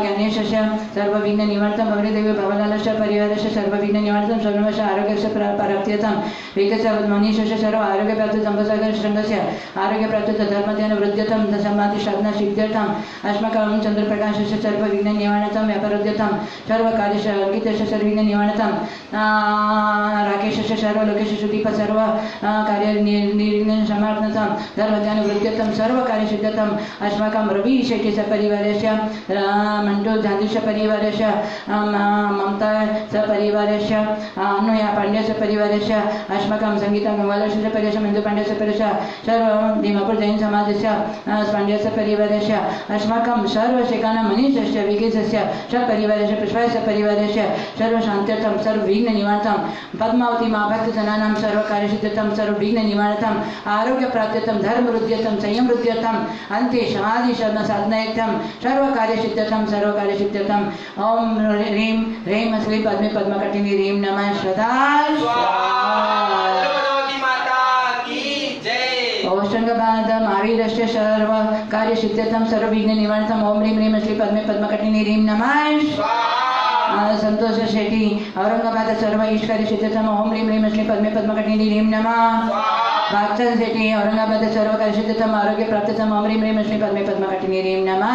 ज्ञानेशस्य सर्वविघ्ननिवारणं भवदेवी भवलालस्य परिवारस्य सर्वविघ्ननिवारणं स्वर्णवस्य आरोग्यस्य प्राप्त्यर्थं वेदस्य मनीषस्य सर्व आरोग्यप्राप्ति संवत्सरस्य शृङ्गस्य आरोग्यप्राप्ति धर्मध्यान वृद्ध्यर्थं समाधिसाधना सिद्ध्यर्थं अस्माकं चन्द्रप्रकाशस्य सर्वविघ्ननिवारणं व्यापारोद्यतं सर्वकार्यस्य अंकितस्य सर्वविघ्ननिवारणं राकेशस्य सर्व लोकेशस्य दीप सर्व कार्य निर्विघ्नं समाप्तं धर्मध्यान वृद्ध्यर्थं सर्वकार्यसिद्ध्यर्थं अस्माकं रवि शेट्टीस्य परिवारस्य मंटू झांदीस्य परिवारस्य ममता परिवारस्य अनुया पांड्यास्य परिवारस्य अस्माकं संगीता गंगालस्य परिवारस्य मंजू पांड्यास्य परिवारस्य सर्व दीमापुर जैन समाजस्य पांड्यास्य परिवारस्य अस्माकं सर्वशेखानां मनीषस्य विकेशस्य सपरिवारस्य पुष्पस्य परिवारस्य सर्वशान्त्यर्थं सर्वविघ्ननिवारणं पद्मावती मां भक्तजनानां सर्वकार्यसिद्ध्यर्थं सर्वविघ्ननिवारणं आरोग्यप्राप्त्यर्थं धर्मवृद्ध्यर्थं संयमवृद्ध्यर्थं अन्ते समाधिसाधनार्थं सर्वकार्यसिद्ध्यर्थं सर्वकार्यसिद्ध्यर्थं ओम ह्रीं ह्रीं श्री पद्मे पद्मकटिनी ह्रीं नमः सदा औषंगबाद महावीरस्य सर्व कार्यसिद्ध्यर्थं सर्वविघ्ननिवारणं ओम ह्रीं ह्रीं श्री पद्मे पद्मकटिनी ह्रीं नमः संतोष शेट्टी औरंगाबाद सर्व ईश्वरी सिद्ध्यर्थम ओम ह्रीं ह्रीं श्री पद्मे पद्मकटिनी ह्रीं नमः भागचंद शेट्टी औरंगाबाद सर्व कार्यसिद्ध्यर्थम आरोग्य प्राप्त्यर्थम ओम ह्रीं ह्रीं श्री पद्मे पद्मकटिनी ह्रीं नमः।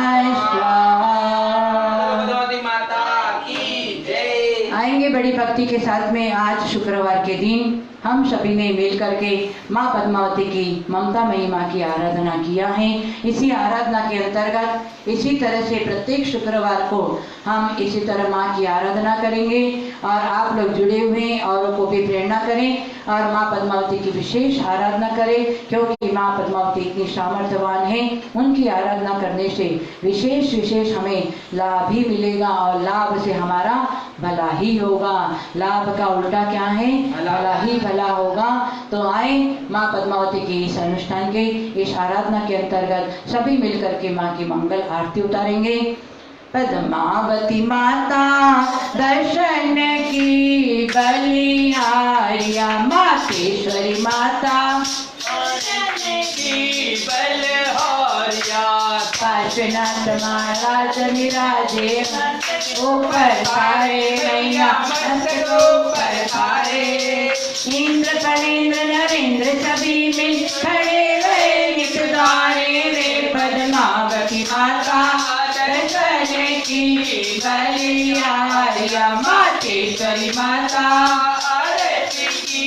आएंगे बड़ी भक्ति के साथ में आज शुक्रवार के दिन हम सभी ने मिल करके माँ पद्मावती की ममतामयी माँ की आराधना किया है। इसी आराधना के अंतर्गत इसी तरह से प्रत्येक शुक्रवार को हम इसी तरह माँ की आराधना करेंगे और आप लोग जुड़े हुए औरों को भी प्रेरणा करें और माँ पद्मावती की विशेष आराधना करें, क्योंकि माँ पद्मावती इतनी सामर्थ्यवान है। उनकी आराधना करने से विशेष हमें लाभ ही मिलेगा और लाभ से हमारा भला ही होगा। लाभ का उल्टा क्या है? भला ही भला होगा। तो आए माँ पद्मावती के इस अनुष्ठान के इस आराधना के अंतर्गत सभी मिलकर के माँ की मंगल आरती उतारेंगे। पद्मावती माता दर्शन की बलिहारिया, मातेश्वरी माता की बलिहारिया, काशीनाथ महाराज विराजे ऊपर सारे मैया ऊपर सारे, इंद्र फणेन्द्र नरेंद्र सभी मिल खड़े रहे निकदारे रे। पद्मावती माता दर्शन की बलिहारिया, मातेश्वरी माता आरती की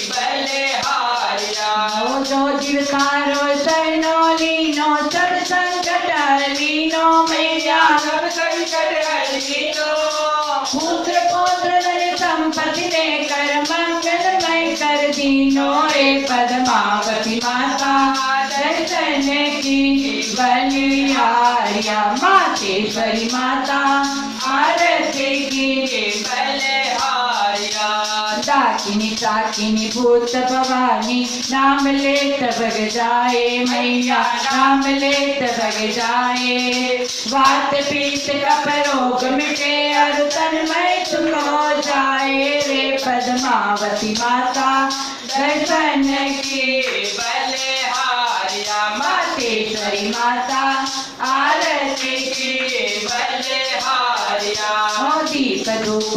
बलिहारिया। ओ जो जीवकारो शरणो लीनो सब संकट लीनो मैया, सब संकट लीनो। पुत्र पौत्र धन संपत्ति देकर मंगलमय कर दीनो रे। पद्मावती माता दर्शन की बलिहारिया, मातेश्वरी माता आरती की बलिहारिया। डाकिनी डाकिनी भूत भवानी नाम लेत भग जाए मैया, नाम लेत भग जाए। वात पीत कफ रोग मिटे और तन में सुख हो जाए रे। पद्मावती माता दर्शन की बलिहारिया, मातेश्वरी माता आरती की बलिहारिया। हो दीप धूप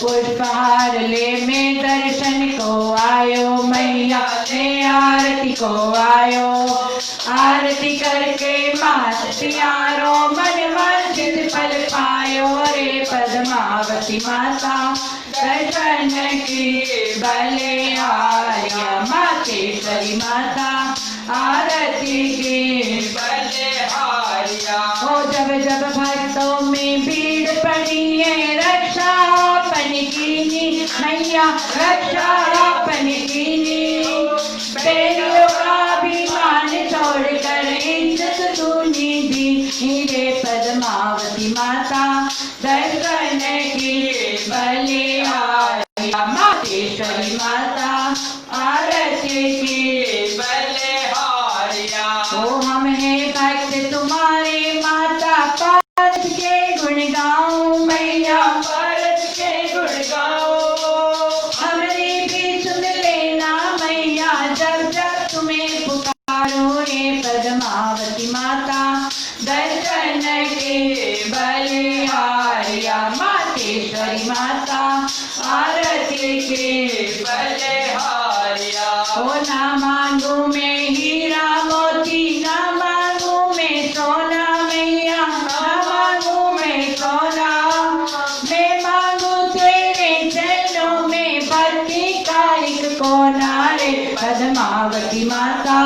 पुष्पहार ले में दर्शन को आयो मैया, ले आरती को आयो। आरती करके मात प्यारो मन वांछित फल पायो रे। पद्मावती माता दर्शन की बलिहारिया, मातेश्वरी माता आरती की बलिहारिया। हो जब जब भक्तों में भीड़ पड़ी है, रक्षा अपन कीनी मैया, रक्षा अपन कीनी। बेलियों का अभिमान छोड़कर इज्जत तूने दी रे। पद्मावती माता दर्शन के बलिहारिया। ओ हम हैं भक्त तुम्हारे माता, पारस के गुण गाऊं मैया, पारस के गुण गाओ। हमने भी सुन लेना मैया, जब जब तुम्हें पुकारो रे पद्मावती माता, दर्शन के बलिहारिया। मातेश्वरी माता आरती के बलिहारिया। ओ ना मांगू मैं हीरा मोती, ना मांगू मैं सोना मैया, ना मांगू मैं सोना, मैं मांगू तेरे चरणों में भक्ति का एक कोना रे पद्मावती माता,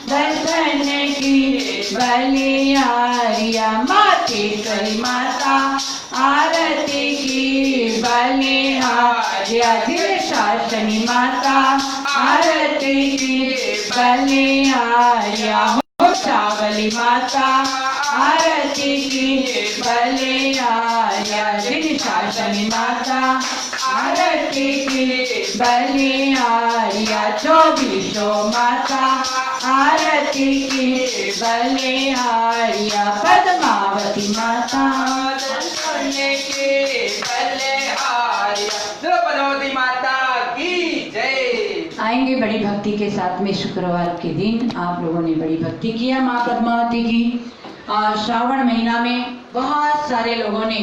दर्शन की बलिहारिया। मातेश्वरी माता आरती की बलिहारिया। दिव्य शासनी माता आरती की बलिहारिया। चावली माता आरती की बलिहारिया। दिव्य शासनी माता आरती की बलिहारिया। चौबीसों माता आरती की बलिहारिया। पद्मावती माता दर्शन के बलिहारिया। बोलो पद्मावती माता की जय। आएंगे बड़ी भक्ति के साथ में। शुक्रवार के दिन आप लोगों ने बड़ी भक्ति किया माँ पद्मावती की। और श्रावण महीना में बहुत सारे लोगों ने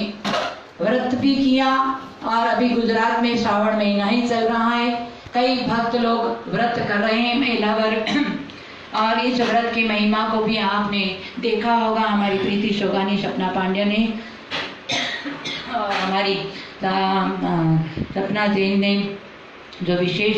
व्रत भी किया, और अभी गुजरात में श्रावण महीना ही चल रहा है। कई भक्त लोग व्रत कर रहे हैं महिला वर्ग, और इस व्रत की महिमा को भी आपने देखा होगा। हमारी प्रीति शोगानी सपना पांड्या ने और हमारी सपना जैन ने जो विशेष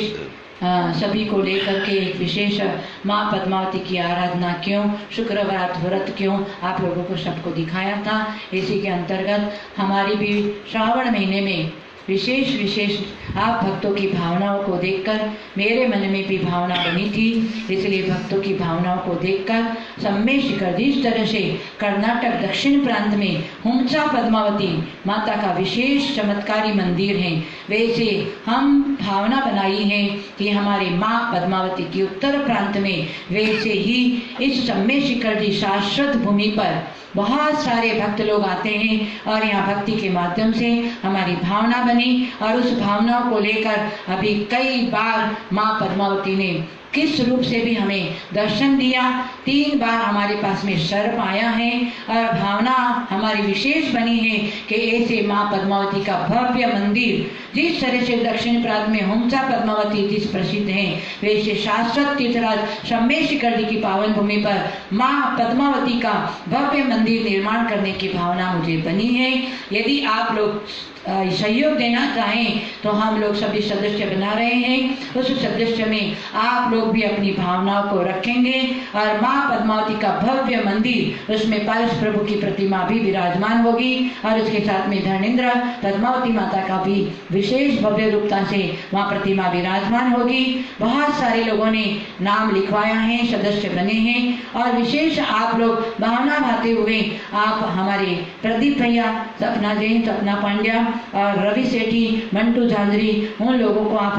सभी को लेकर के एक विशेष माँ पद्मावती की आराधना क्यों, शुक्रवार व्रत क्यों, आप लोगों को सबको दिखाया था। इसी के अंतर्गत हमारी भी श्रावण महीने में विशेष आप भक्तों की भावनाओं को देखकर मेरे मन में भी भावना बनी थी। इसलिए भक्तों की भावनाओं को देखकर सम्मेश कर जिस तरह से कर्नाटक दक्षिण प्रांत में हुमचा पद्मावती माता का विशेष चमत्कारी मंदिर है, वैसे हम भावना बनाई है कि हमारे माँ पद्मावती की उत्तर प्रांत में वैसे ही इस सम्मेश कर जी शाश्वत भूमि पर बहुत सारे भक्त लोग आते हैं और यहाँ भक्ति के माध्यम से हमारी भावना बनी। और उस भावनाओं को लेकर अभी कई बार माँ पद्मावती ने किस रूप से भी हमें दर्शन दिया। 3 बार हमारे पास में सर्प आया है, और भावना हमारी विशेष बनी है कि ऐसे माँ पद्मावती का भव्य मंदिर जिस तरह से दक्षिण प्रांत में हुमचा पद्मावती जिस प्रसिद्ध है, वैसे शाश्वत तीर्थराज सम्मेशिकर जी की पावन भूमि पर माँ पद्मावती का भव्य मंदिर निर्माण करने की भावना मुझे बनी है। यदि आप लोग सहयोग देना चाहें तो हम लोग सभी सदस्य बना रहे हैं। उस सदस्य में आप लोग भी अपनी भावनाओं को रखेंगे, और माँ पद्मावती का भव्य मंदिर, उसमें पारस प्रभु की प्रतिमा भी विराजमान होगी, और उसके साथ में धर्मेंद्र पद्मावती माता का भी विशेष भव्य रूपता से वहाँ प्रतिमा विराजमान होगी। बहुत सारे लोगों ने नाम लिखवाया है, सदस्य बने हैं, और विशेष आप लोग भावना भाते हुए आप हमारे प्रदीप भैया, सपना जैन, सपना पांड्या और रवि सेठी, मंटू झांझरी, उन लोगों को आप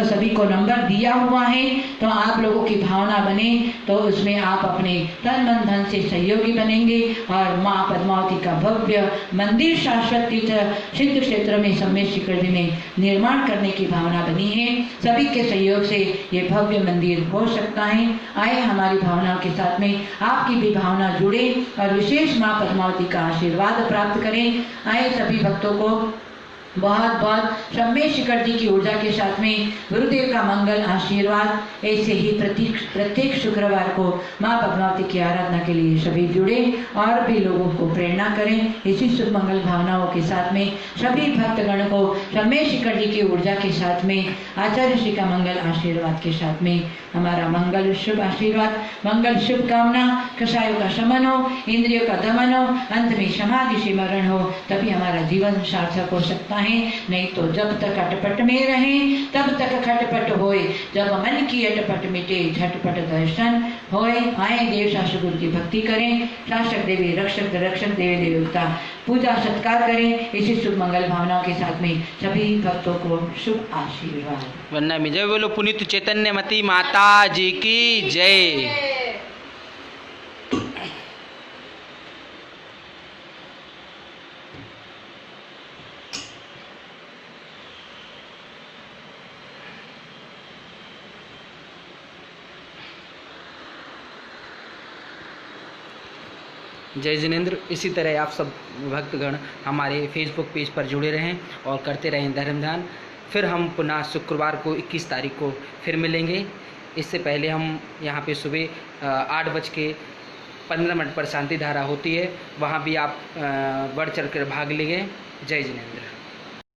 सभी को नंबर दिया हुआ है। तो आप लोगों की भावना बने तो उसमें आप अपने तन मन धन से सहयोगी बनेंगे, और माँ पद्मावती का भव्य मंदिर शाश्वत तीर्थ सिद्ध क्षेत्र में सम्मेशिकर जी में निर्माण करने की भावना बनी है। सभी के सहयोग से ये भव्य मंदिर हो सकता है। आए हमारी भावनाओं के साथ में आपकी भी भावना जुड़े और विशेष माँ पद्मावती का आशीर्वाद प्राप्त करें। आए सभी भक्तों को बहुत बहुत सम्मेशिकर जी की ऊर्जा के साथ में गुरुदेव का मंगल आशीर्वाद। ऐसे ही प्रत्येक शुक्रवार को माँ पद्मावती की आराधना के लिए सभी जुड़े और भी लोगों को प्रेरणा करें। इसी शुभ मंगल भावनाओं के साथ में सभी भक्तगण को सम्मेशिकर जी की ऊर्जा के साथ में आचार्य श्री का मंगल आशीर्वाद के साथ में हमारा मंगल शुभ आशीर्वाद, मंगल शुभ कामना, कषायों का शमन हो, इंद्रियों का दमन हो, अंत में समाधि से मरण हो, तभी हमारा जीवन सार्थक हो सकता है। नहीं तो जब तक अटपट में रहे तब तक खटपट होए, जब मन की अटपट मिटे झटपट दर्शन। होए आए देव शास्त्र गुरु की भक्ति करें, शासक देवी रक्षक रक्षक देवी देवता पूजा सत्कार करें। इसी शुभ मंगल भावनाओं के साथ में सभी भक्तों को शुभ आशीर्वाद। वंदना में जय बोलो पुनीत चैतन्यमती माता जी की जय। जय जिनेंद्र। इसी तरह आप सब भक्तगण हमारे फेसबुक पेज पर जुड़े रहें और करते रहें धर्म ध्यान। फिर हम पुनः शुक्रवार को 21 तारीख को फिर मिलेंगे। इससे पहले हम यहाँ पे सुबह 8:15 पर शांति धारा होती है, वहाँ भी आप बढ़ चढ़ कर भाग लेंगे। जय जिनेंद्र।